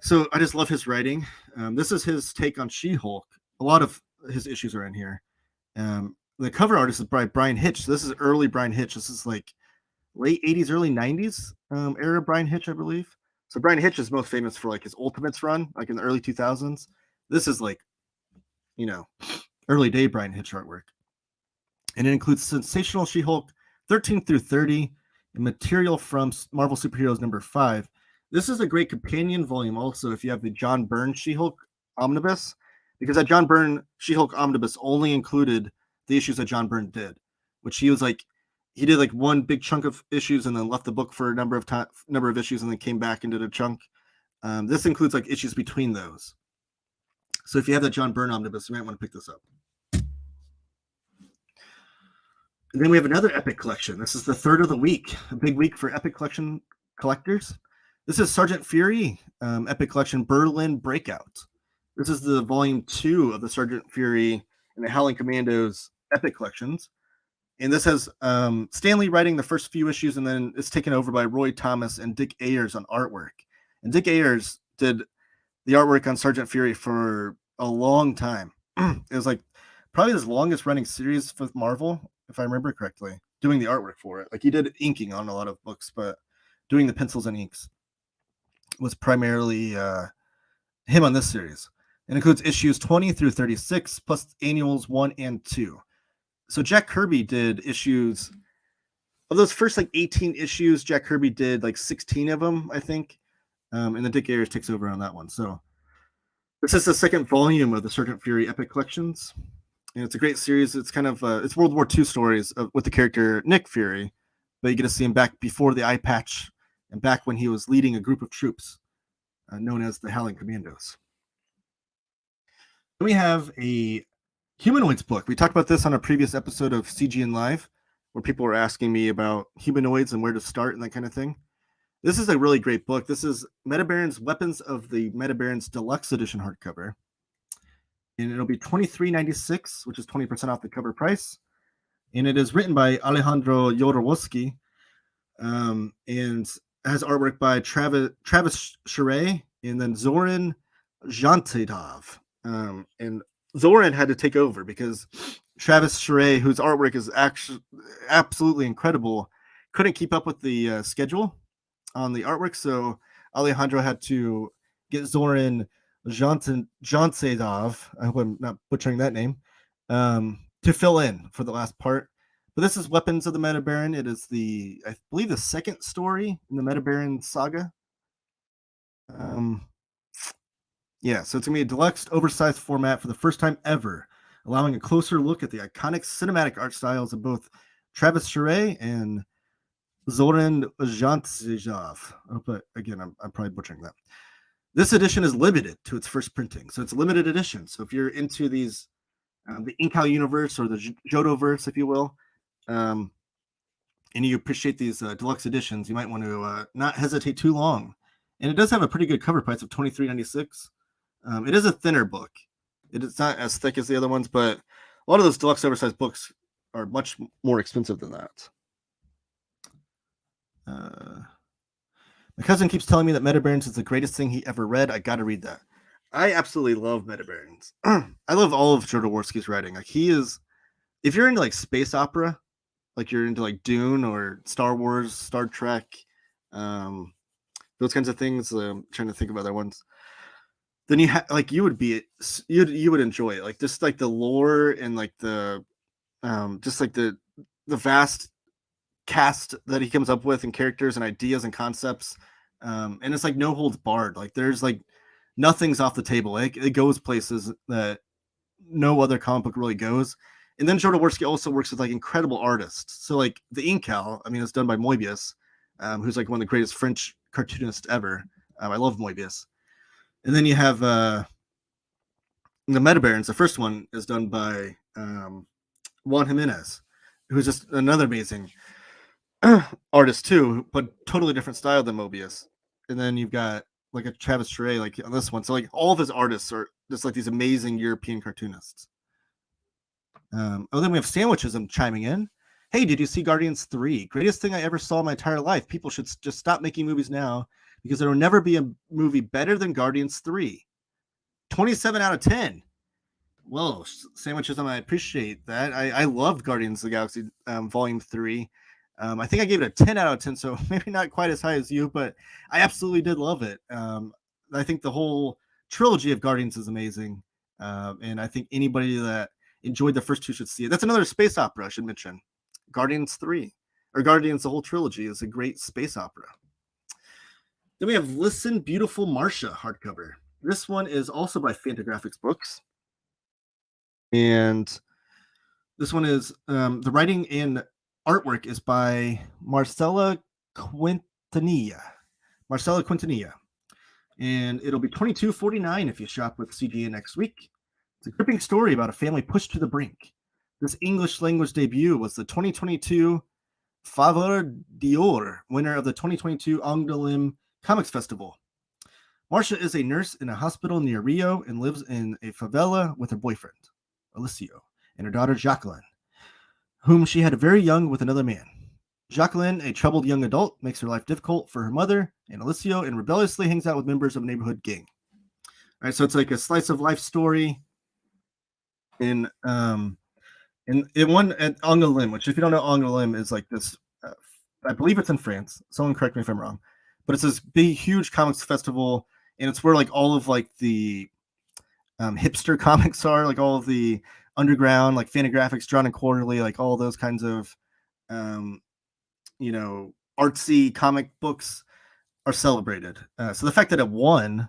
So I just love his writing. This is his take on She-Hulk. A lot of his issues are in here. The cover artist is by Brian Hitch. This is early Brian Hitch. This is like late 80s, early 90s era Brian Hitch, I believe. So Brian Hitch is most famous for like his Ultimates run, like in the early 2000s. This is like, early day Brian Hitch artwork. And it includes Sensational She-Hulk 13 through 30 and material from Marvel Superheroes number 5. This is a great companion volume also if you have the John Byrne She-Hulk Omnibus, because that John Byrne She-Hulk Omnibus only included the issues that John Byrne did, which he did like one big chunk of issues and then left the book for a number of issues and then came back and did a chunk. This includes like issues between those. So if you have that John Byrne Omnibus, you might want to pick this up. And then we have another Epic Collection. This is the third of the week, a big week for Epic Collection collectors. This is Sergeant Fury Epic Collection Berlin Breakout. This is the volume 2 of the Sergeant Fury and the Howling Commandos Epic Collections. And this has Stan Lee writing the first few issues, and then it's taken over by Roy Thomas and Dick Ayers on artwork. And Dick Ayers did the artwork on Sergeant Fury for a long time. It was like probably his longest running series with Marvel, if I remember correctly, doing the artwork for it. Like he did inking on a lot of books, but doing the pencils and inks was primarily him on this series. It includes issues 20 through 36, plus annuals 1 and 2. So Jack Kirby did issues of those first like 18 issues. Jack Kirby did like 16 of them, I think. And then Dick Ayers takes over on that one. So this is the second volume of the Sergeant Fury Epic Collections. And it's a great series. It's kind of it's World War II stories with the character Nick Fury, but you get to see him back before the eye patch and back when he was leading a group of troops known as the Howling Commandos. Then we have a humanoids book. We talked about this on a previous episode of CGN Live, where people were asking me about humanoids and where to start and that kind of thing. This is a really great book. This is Metabaron's Weapons of the Metabarons Deluxe Edition hardcover. And it'll be $23.96, which is 20% off the cover price. And it is written by Alejandro Jodorowsky and has artwork by Travis Charay and then Zoran Zhantedov. And Zoran had to take over because Travis Charay, whose artwork is actually absolutely incredible, couldn't keep up with the schedule on the artwork. So Alejandro had to get Zoran Zhantedov, I hope I'm not butchering that name, to fill in for the last part. But this is Weapons of the Metabaron. It is I believe the second story in the Metabaron saga. Yeah, so it's going to be a deluxe, oversized format for the first time ever, allowing a closer look at the iconic cinematic art styles of both Travis Charay and Zoran Zhantedov. Again, I'm probably butchering that. This edition is limited to its first printing, so it's a limited edition. So if you're into these, the Incal universe or the Jodoverse, if you will, and you appreciate these deluxe editions, you might want to not hesitate too long. And it does have a pretty good cover price of $23.96. It is a thinner book. It is not as thick as the other ones, but a lot of those deluxe oversized books are much more expensive than that. My cousin keeps telling me that Metabarons is the greatest thing he ever read. I got to read that. I absolutely love Metabarons. I love all of Jodorowsky's writing. Like he is if you're into like space opera, like you're into like Dune or Star Wars, Star Trek, um, those kinds of things. Trying to think of other ones. Then like you would be you would enjoy it, like just like the lore and like the just like the vast cast that he comes up with and characters and ideas and concepts. And it's like no holds barred. Like there's like nothing's off the table. It goes places that no other comic book really goes. And then Jodorowsky also works with like incredible artists. So like the Incal, I mean, it's done by Moebius, who's like one of the greatest French cartoonists ever. I love Moebius. And then you have the Metabarons. The first one is done by Juan Jimenez, who's just another amazing artist too, but totally different style than Moebius. And then you've got like a Travis Charest, like on this one. So like all of his artists are just like these amazing European cartoonists. Then we have Sandwichism chiming in. Hey, did you see Guardians 3? Greatest thing I ever saw in my entire life. People should just stop making movies now because there will never be a movie better than Guardians 3. 27 out of 10. Well, Sandwichism, I appreciate that. I loved Guardians of the Galaxy Volume 3. I think I gave it a 10 out of 10, so maybe not quite as high as you, but I absolutely did love it. I think the whole trilogy of Guardians is amazing, and I think anybody that enjoyed the first two should see it. That's another space opera I should mention. Guardians 3, or Guardians, the whole trilogy, is a great space opera. Then we have Listen Beautiful Marcia hardcover. This one is also by Fantagraphics Books. And this one is the writing and artwork is by Marcela Quintanilla. And it'll be $22.49 if you shop with CGN next week. It's a gripping story about a family pushed to the brink. This English language debut was the 2022 Faveur d'Or winner of the 2022 Angoulême Comics Festival. Marcia is a nurse in a hospital near Rio and lives in a favela with her boyfriend, Alicio, and her daughter, Jacqueline, whom she had very young with another man. Jacqueline, a troubled young adult, makes her life difficult for her mother and Alicio and rebelliously hangs out with members of a neighborhood gang. All right, so it's like a slice of life story in one at Angoulême, which if you don't know, Angoulême is like this, I believe it's in France. Someone correct me if I'm wrong, but it's this big, huge comics festival, and it's where like all of like the hipster comics are, like all of the underground, like Fantagraphics, Drawn and Quarterly, like all those kinds of, artsy comic books are celebrated. So the fact that it won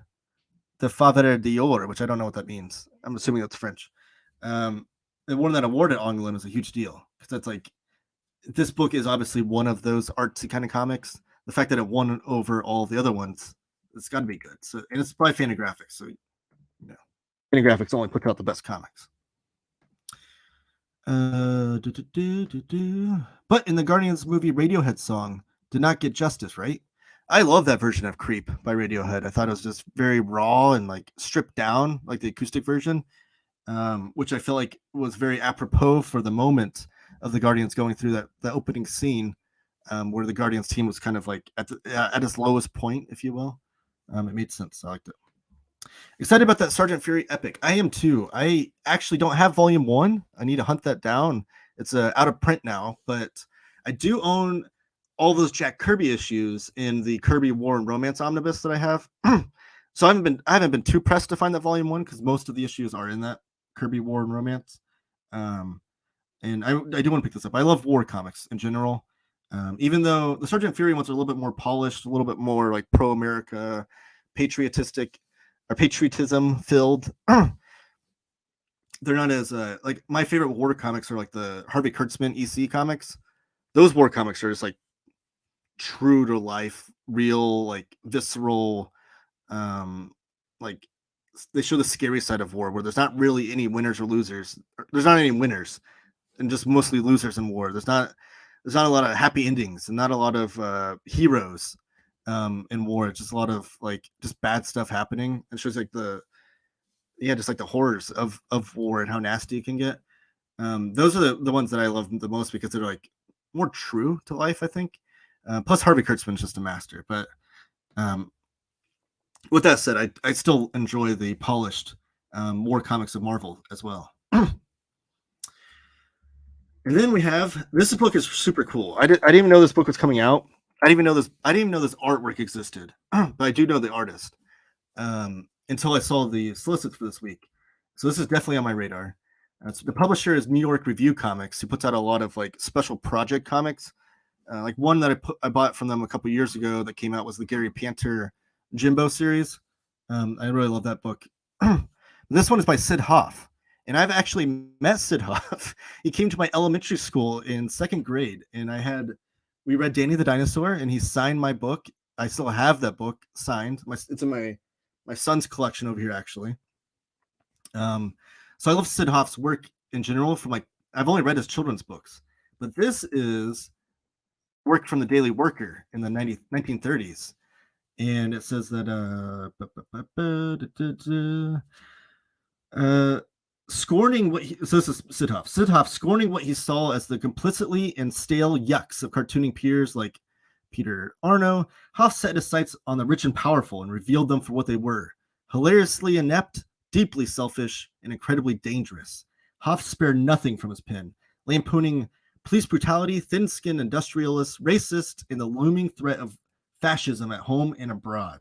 the Faveur d'Or, which I don't know what that means, I'm assuming that's French. It won that award at Angoulême is a huge deal because that's like, this book is obviously one of those artsy kind of comics. The fact that it won over all the other ones, it's got to be good. So, and it's by Fantagraphics, so Fantagraphics only puts out the best comics. But in the Guardians movie, Radiohead song did not get justice, right? I love that version of Creep by Radiohead. I thought it was just very raw and like stripped down, like the acoustic version, which I feel like was very apropos for the moment of the Guardians going through that opening scene, where the Guardians team was kind of like at its lowest point, if you will. It made sense. I liked it. Excited about that Sergeant Fury epic. I am too. I actually don't have volume 1. I need to hunt that down. It's out of print now, but I do own all those Jack Kirby issues in the Kirby War and Romance Omnibus that I have. So I haven't been too pressed to find that volume 1 because most of the issues are in that Kirby War and Romance. And I do want to pick this up. I love war comics in general. Even though the Sergeant Fury ones are a little bit more polished, a little bit more like pro-America, patriotistic, or patriotism filled. They're not as like my favorite war comics are like the Harvey Kurtzman EC comics. Those war comics are just like true to life, real, like visceral, like they show the scary side of war where there's not really any winners or losers. There's not any winners and just mostly losers in war. There's not a lot of happy endings and not a lot of heroes in war. It's just a lot of like just bad stuff happening. It shows like just like the horrors of war and how nasty it can get. Those are the ones that I love the most because they're like more true to life, I think. Plus Harvey Kurtzman's just a master. But with that said, I still enjoy the polished war comics of Marvel as well. And then we have this book is super cool. I didn't even know this book was coming out. I didn't even know this artwork existed, but I do know the artist. Until I saw the solicits for this week. So this is definitely on my radar. So the publisher is New York Review Comics, who puts out a lot of like special project comics. Like one that I bought from them a couple years ago that came out was the Gary Panther Jimbo series. I really love that book. This one is by Sid Hoff, and I've actually met Sid Hoff. He came to my elementary school in second grade, and we read Danny the Dinosaur, and he signed my book. I still have that book signed. It's in my son's collection over here, actually. So I love Sid Hoff's work in general. I've only read his children's books, but this is work from the Daily Worker in the 1930s, and it says that scorning what so this is Sid Hoff. Sid Hoff scorning what he saw as the complicitly and stale yucks of cartooning peers like Peter Arno, Hoff set his sights on the rich and powerful and revealed them for what they were: hilariously inept, deeply selfish, and incredibly dangerous. Hoff spared nothing from his pen, lampooning police brutality, thin-skinned industrialists, racist, and the looming threat of fascism at home and abroad.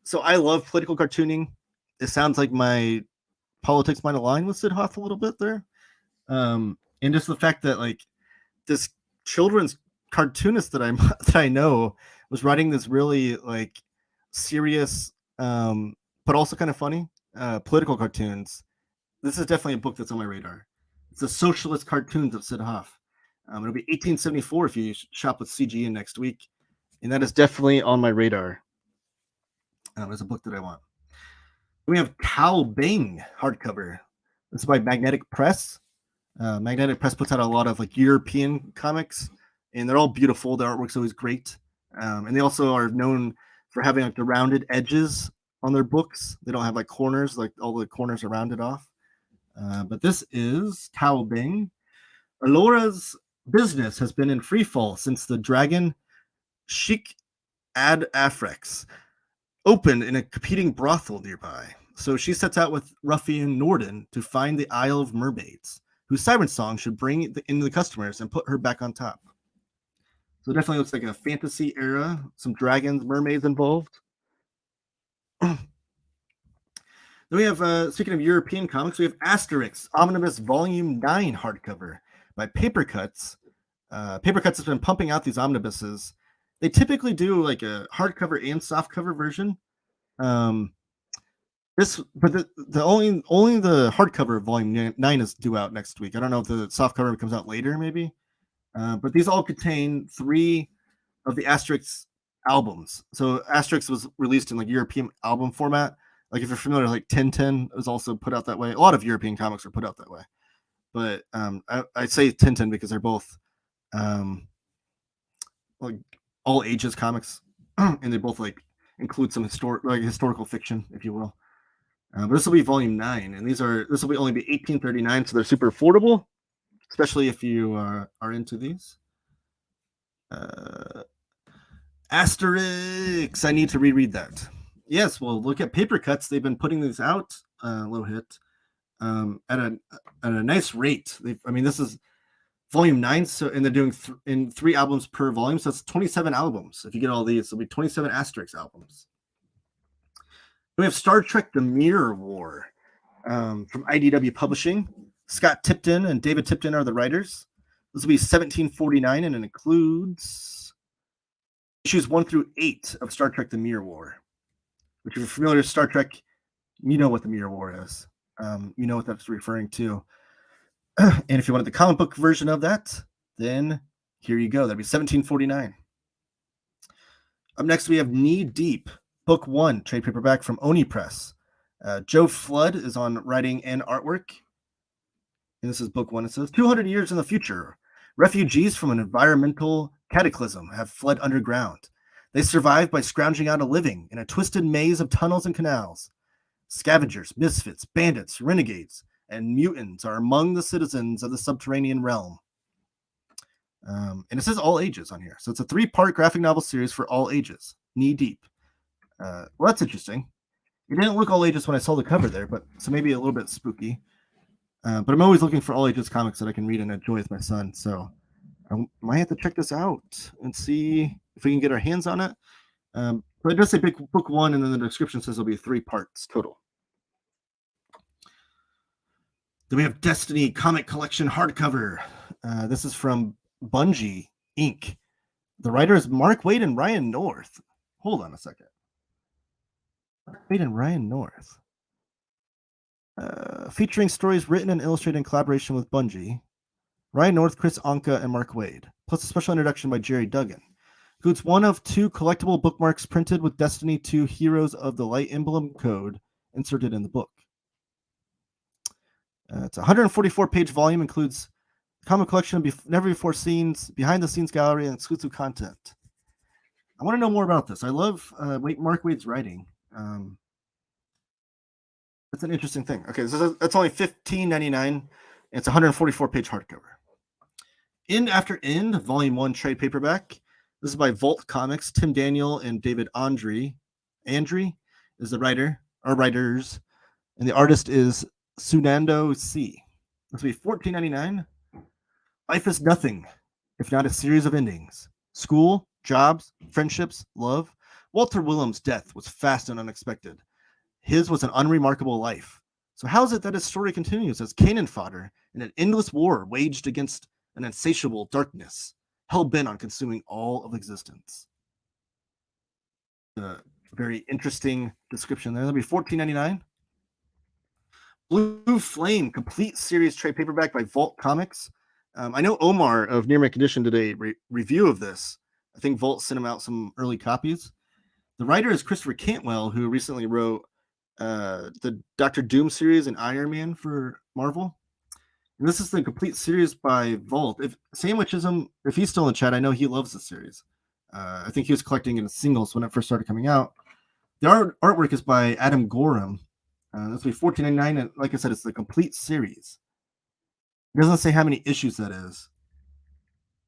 So I love political cartooning. It sounds like my politics might align with Sid Hoff a little bit there. And just the fact that like this children's cartoonist that I know was writing this really like serious but also kind of funny political cartoons. This is definitely a book that's on my radar. It's the Socialist Cartoons of Sid Hoff. It'll be 1874 if you shop with CGN next week, and that is definitely on my radar. It's a book that I want. We have Cow Bing hardcover. This is by Magnetic Press. Magnetic Press puts out a lot of like European comics, and they're all beautiful. The artwork's always great, and they also are known for having like the rounded edges on their books. They don't have like corners, like all the corners are rounded off. But this is Cow Bing. Alora's business has been in free fall since the Dragon Chic Ad Afrex opened in a competing brothel nearby. So she sets out with ruffian Norden to find the Isle of Mermaids, whose siren song should bring in the customers and put her back on top. So it definitely looks like a fantasy era, some dragons, mermaids involved. Then we have, speaking of European comics, we have Asterix Omnibus Volume 9 hardcover by Paper Cuts. Paper Cuts has been pumping out these omnibuses. They typically do like a hardcover and softcover version. But the only the hardcover Volume 9 is due out next week. I don't know if the softcover comes out later, maybe. But these all contain 3 of the Asterix albums. So Asterix was released in like European album format. Like if you're familiar with like Tintin, it was also put out that way. A lot of European comics are put out that way. But I say Tintin because they're both like all ages comics, and they both like include some historical fiction, if you will. But this will be Volume 9, and this will only be $18.39, so they're super affordable, especially if you are into these. Asterix, I need to reread that. Yes, well, look at Paper Cuts. They've been putting these out, low hit, at a nice rate. This is Volume 9, so and they're doing in 3 albums per volume, so that's 27 albums. If you get all these, it'll be 27 Asterix albums. We have Star Trek: The Mirror War from IDW Publishing. Scott Tipton and David Tipton are the writers. This will be $17.49, and it includes issues 1 through 8 of Star Trek: The Mirror War. Which, if you're familiar with Star Trek, you know what the Mirror War is. You know what that's referring to. And if you wanted the comic book version of that, then here you go. That'd be $17.49. Up next, we have Knee Deep, Book 1, trade paperback from Oni Press. Joe Flood is on writing and artwork. And this is Book 1. It says, 200 years in the future, refugees from an environmental cataclysm have fled underground. They survived by scrounging out a living in a twisted maze of tunnels and canals. Scavengers, misfits, bandits, renegades, and mutants are among the citizens of the subterranean realm. And it says all ages on here. So it's a 3-part graphic novel series for all ages. Knee deep. Well, that's interesting. It didn't look all ages when I saw the cover there, but so maybe a little bit spooky. But I'm always looking for all ages comics that I can read and enjoy with my son. So I might have to check this out and see if we can get our hands on it. But it does say book 1, and then the description says there'll be 3 parts total. Then we have Destiny Comic Collection hardcover. This is from Bungie Inc. The writer is Mark Waid and Ryan North. Hold on a second. Mark Waid and Ryan North. Featuring stories written and illustrated in collaboration with Bungie. Ryan North, Chris Anka, and Mark Waid, plus a special introduction by Jerry Duggan. Includes 1 of 2 collectible bookmarks printed with Destiny 2 Heroes of the Light emblem code inserted in the book. It's a 144-page volume, includes comic collection of never before scenes, behind the scenes gallery, and exclusive content. I want to know more about this. I love Mark Waid's writing. That's an interesting thing. Okay, so that's only $15.99. It's a 144-page hardcover. End After End, Volume 1 trade paperback. This is by Vault Comics. Tim Daniel and David Andre is the writers, and the artist is Sunando C. This will be $14.99. Life is nothing if not a series of endings. School, jobs, friendships, love. Walter Williams' death was fast and unexpected. His was an unremarkable life. So how is it that his story continues as cannon fodder in an endless war waged against an insatiable darkness, hell-bent on consuming all of existence? Very interesting description there. That'll be $14.99. Blue Flame complete series trade paperback by Vault Comics. I know Omar of Near My Condition did a review of this. I think Vault sent him out some early copies. The writer is Christopher Cantwell, who recently wrote the Doctor Doom series and Iron Man for Marvel. And this is the complete series by Vault. If Sandwichism, if he's still in chat, I know he loves the series. I think he was collecting in singles when it first started coming out. The artwork is by Adam Gorham. This will be $14.99, and like I said, it's the complete series. It doesn't say how many issues that is,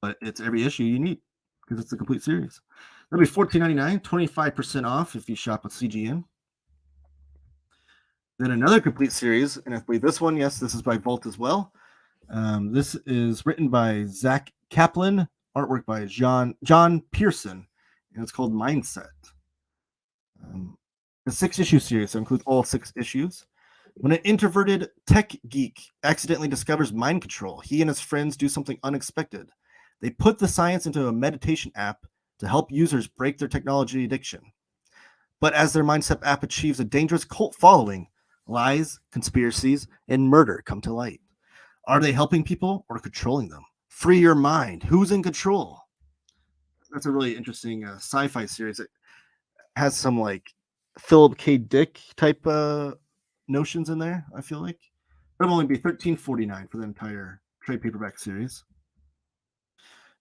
but it's every issue you need because it's the complete series. That'll be $14.99, 25% off if you shop with CGN. Then another complete series, and I believe this one, yes, this is by Vault as well. This is written by Zach Kaplan, artwork by John Pearson, and it's called Mindset. The 6-issue series, so includes all 6 issues. When an introverted tech geek accidentally discovers mind control, he and his friends do something unexpected. They put the science into a meditation app to help users break their technology addiction. But as their Mindset app achieves a dangerous cult following, lies, conspiracies, and murder come to light. Are they helping people or controlling them? Free your mind. Who's in control? That's a really interesting sci-fi series. It has some like Philip K. Dick type notions in there, I feel like. It'll only be $13.49 for the entire trade paperback series.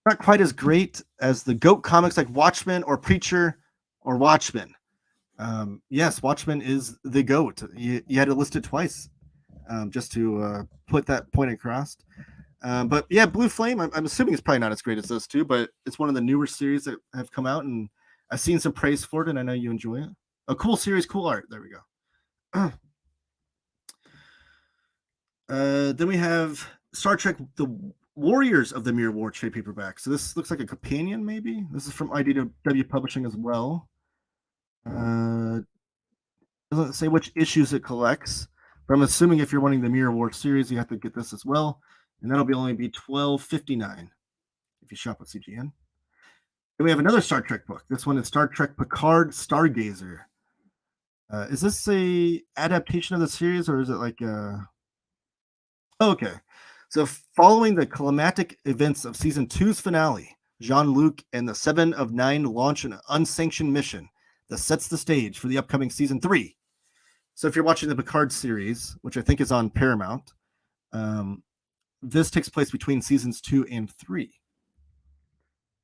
Not quite as great as the GOAT comics like Watchmen or Preacher or Watchmen. Yes, Watchmen is the GOAT. You had to list it twice just to put that point across. But yeah, Blue Flame, I'm assuming it's probably not as great as those two, but it's one of the newer series that have come out, and I've seen some praise for it, and I know you enjoy it. A cool series, cool art. There we go. Then we have Star Trek The Warriors of the Mirror War trade paperback. So this looks like a companion, maybe. This is from IDW Publishing as well. Doesn't say which issues it collects, but I'm assuming if you're wanting the Mirror War series, you have to get this as well, and that'll only be $12.59 if you shop at CGN. Then we have another Star Trek book. This one is Star Trek Picard Stargazer. Is this a adaptation of the series, or is it like a... Oh, okay. So following the climatic events of Season 2's finale, Jean-Luc and the 7 of 9 launch an unsanctioned mission that sets the stage for the upcoming Season 3. So if you're watching the Picard series, which I think is on Paramount, this takes place between Seasons 2 and 3.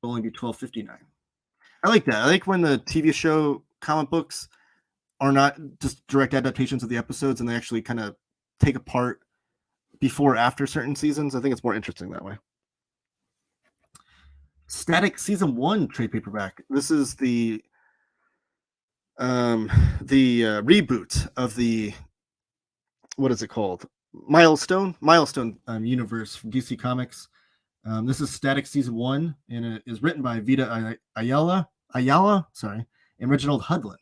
It'll only be $12.59. I like that. I like when the TV show comic books are not just direct adaptations of the episodes and they actually kind of take apart before or after certain seasons. I think it's more interesting that way. Static Season 1 trade paperback. This is the reboot of the, what is it called? Milestone universe from DC Comics. This is Static Season 1, and it is written by Vita Ayala, sorry, and Reginald Hudlin.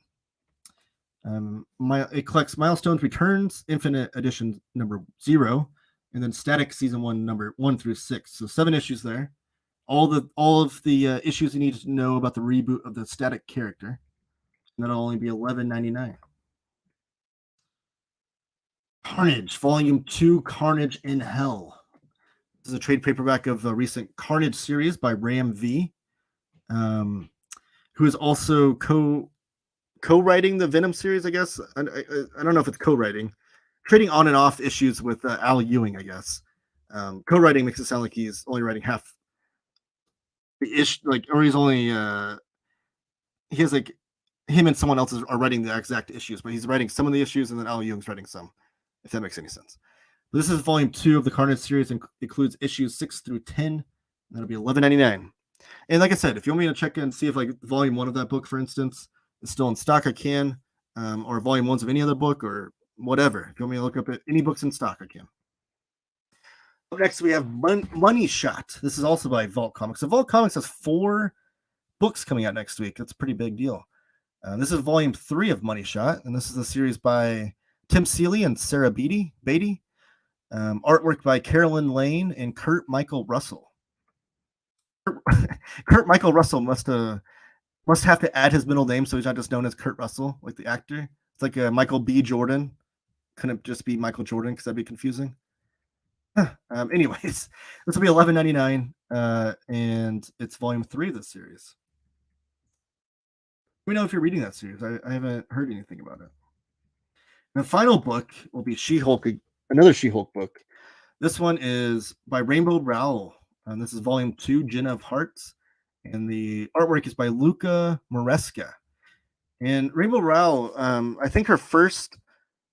It collects Milestones Returns, Infinite Edition number 0, and then Static Season 1 number 1 through 6. So 7 issues there. All of the issues you need to know about the reboot of the Static character. And that'll only be $11.99. Carnage, Volume 2, Carnage in Hell. This is a trade paperback of the recent Carnage series by Ram V, who is also co-writing the Venom series, I guess. I don't know if it's co-writing. Trading on and off issues with Al Ewing, I guess. Co-writing makes it sound like he's only writing half the issue, or he's only he has him and someone else are writing the exact issues, but he's writing some of the issues and then Al Ewing's writing some, if that makes any sense. But this is Volume 2 of the Carnage series and includes issues 6 through 10. That'll be $11.99. And like I said, if you want me to check in and see if Volume 1 of that book, for instance, is still in stock, I can, or Volume 1s of any other book or whatever. If you want me to look up at any books in stock, I can. Up next, we have Money Shot. This is also by Vault Comics. So Vault Comics has 4 books coming out next week. That's a pretty big deal. This is Volume 3 of Money Shot, and this is a series by Tim Seeley and Sarah Beatty. Artwork by Carolyn Lane and Kurt Michael Russell. Kurt Michael Russell must have to add his middle name so he's not just known as Kurt Russell, like the actor. It's like Michael B. Jordan. Couldn't just be Michael Jordan because that'd be confusing. Anyways, this will be $11.99, and it's Volume 3 of this series. Let me know if you're reading that series. I haven't heard anything about it. And the final book will be She-Hulk, another She-Hulk book. This one is by Rainbow Rowell, and this is Volume 2, Jenna of Hearts, and the artwork is by Luca Maresca. And Rainbow Rowell, I think her first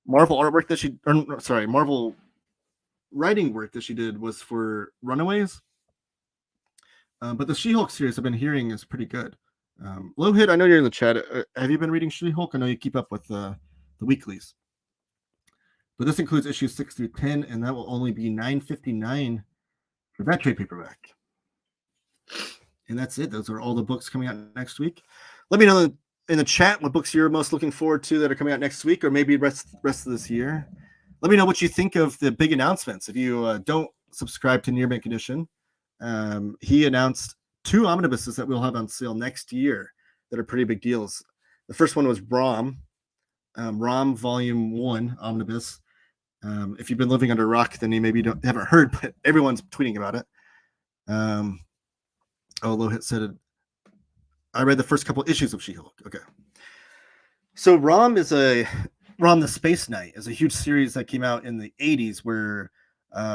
Marvel artwork that Marvel writing work that she did was for Runaways. But the She-Hulk series I've been hearing is pretty good. Lowhit, I know you're in the chat. Have you been reading She-Hulk? I know you keep up with the weeklies. But this includes issues 6 through 10, and that will only be $9.59 for that trade paperback. And that's it. Those are all the books coming out next week. Let me know in the chat what books you're most looking forward to that are coming out next week, or maybe rest of this year. Let me know what you think of the big announcements. If you don't subscribe to Near Mint Edition, he announced 2 omnibuses that we'll have on sale next year that are pretty big deals. The first one was Rom Volume 1 Omnibus. If you've been living under a rock, then you maybe haven't heard, but everyone's tweeting about it. Lohit said it. I read the first couple issues of She-Hulk. Okay. So Rom the Space Knight is a huge series that came out in the 80s where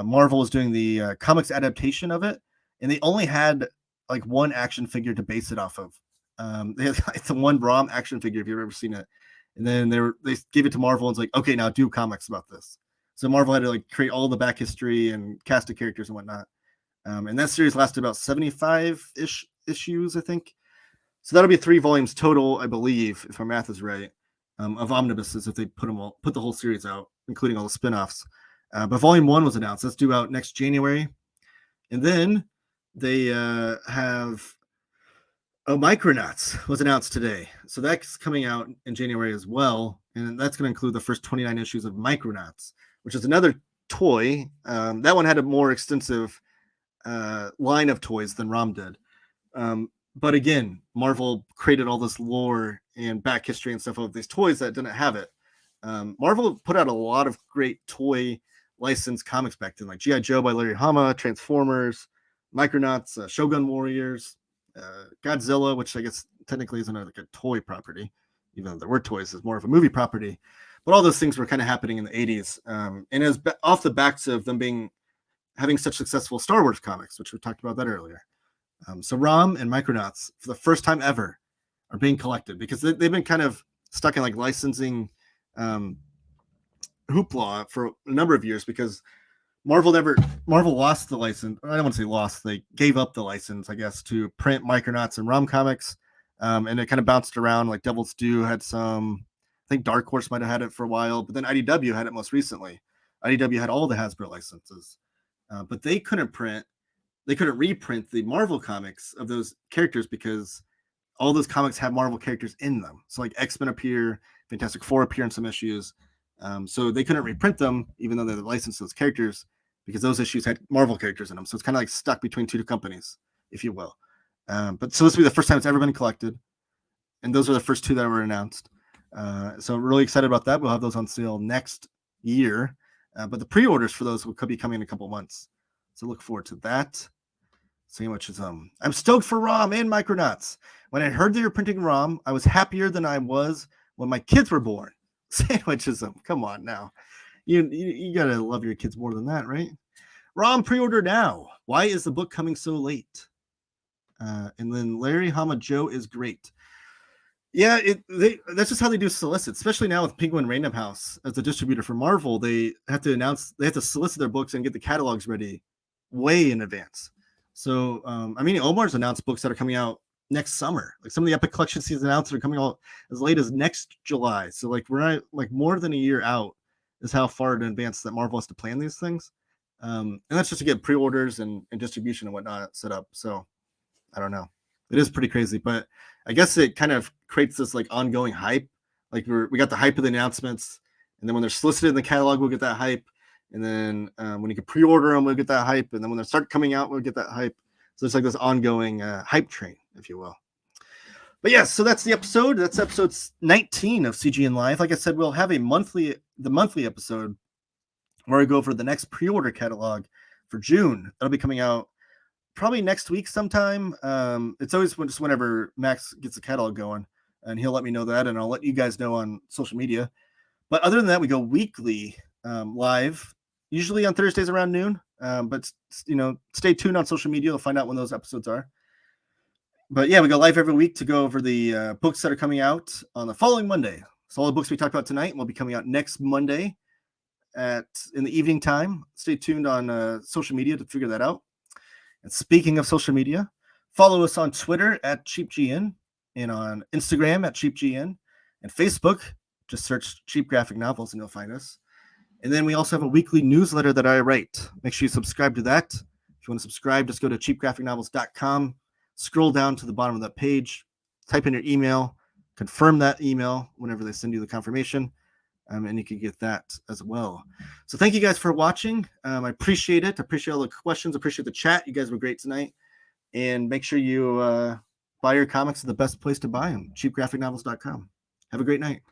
Marvel was doing the comics adaptation of it, and they only had one action figure to base it off of. It's the one Rom action figure if you've ever seen it. And then they gave it to Marvel and it's like, okay, now do comics about this. So Marvel had to create all the back history and cast of characters and whatnot. And that series lasted about 75-ish issues, I think. So that'll be 3 volumes total, I believe, if my math is right, of omnibuses if they put the whole series out, including all the spin-offs. But Volume 1 was announced. That's due out next January. And then they have Micronauts was announced today. So that's coming out in January as well. And that's going to include the first 29 issues of Micronauts, which is another toy. That one had a more extensive line of toys than Rom did. But again, Marvel created all this lore and back history and stuff of these toys that didn't have it. Marvel put out a lot of great toy licensed comics back then, like G.I. Joe by Larry Hama, Transformers, Micronauts, Shogun Warriors, Godzilla, which I guess technically isn't a toy property, even though there were toys, it's more of a movie property. But all those things were kind of happening in the 80s. And it was off the backs of them having such successful Star Wars comics, which we talked about that earlier. So Rom and Micronauts, for the first time ever, are being collected because they've been kind of stuck in licensing hoopla for a number of years because Marvel lost the license. I don't want to say lost. They gave up the license, I guess, to print Micronauts and Rom comics. And it kind of bounced around. Like Devil's Due had some. I think Dark Horse might have had it for a while, but then IDW had it most recently. IDW had all the Hasbro licenses, but they couldn't reprint the Marvel comics of those characters because all those comics have Marvel characters in them. So like X-Men appear, Fantastic Four appear in some issues. So they couldn't reprint them, even though they're licensed to those characters, because those issues had Marvel characters in them. So it's kind of like stuck between two companies, if you will. But so this will be the first time it's ever been collected. And those are the first two that were announced. So I'm really excited about that. We'll have those on sale next year. But the pre-orders for those could be coming in a couple months. So look forward to that. Sandwichism. I'm stoked for ROM and Micronauts. When I heard they were printing ROM, I was happier than I was when my kids were born. Sandwichism. Come on now. You gotta love your kids more than that, right? ROM pre-order now. Why is the book coming so late? And then Larry Hama Joe is great. Yeah, that's just how they do solicit, especially now with Penguin Random House as a distributor for Marvel. They have to solicit their books and get the catalogs ready way in advance. So, Omar's announced books that are coming out next summer. Like some of the Epic Collection season announced that are coming out as late as next July. So, like we're not like more than a year out is how far in advance that Marvel has to plan these things. And that's just to get pre-orders and distribution and whatnot set up. So, I don't know. It is pretty crazy, but I guess it kind of creates this like ongoing hype. Like we got the hype of the announcements, and then when they're solicited in the catalog, we'll get that hype. And then when you can pre-order them, we'll get that hype. And then when they start coming out, we'll get that hype. So it's like this ongoing hype train, if you will. But yes, so that's the episode. That's episode 19 of CGN Live. Like I said, we'll have the monthly episode where I go over the next pre-order catalog for June. That'll be coming out probably next week sometime. It's always just whenever Max gets the catalog going, and he'll let me know that, and I'll let you guys know on social media. But other than that, we go weekly live, usually on Thursdays around noon. But stay tuned on social media to find out when those episodes are. But yeah, we go live every week to go over the books that are coming out on the following Monday. So all the books we talked about tonight will be coming out next Monday in the evening time. Stay tuned on social media to figure that out. And speaking of social media, follow us on Twitter at CheapGN and on Instagram at CheapGN and Facebook. Just search Cheap Graphic Novels and you'll find us. And then we also have a weekly newsletter that I write. Make sure you subscribe to that. If you want to subscribe, just go to cheapgraphicnovels.com, scroll down to the bottom of that page, type in your email, confirm that email whenever they send you the confirmation, and you can get that as well. So thank you guys for watching. I appreciate it. I appreciate all the questions. I appreciate the chat. You guys were great tonight. And make sure you buy your comics at the best place to buy them, cheapgraphicnovels.com. Have a great night.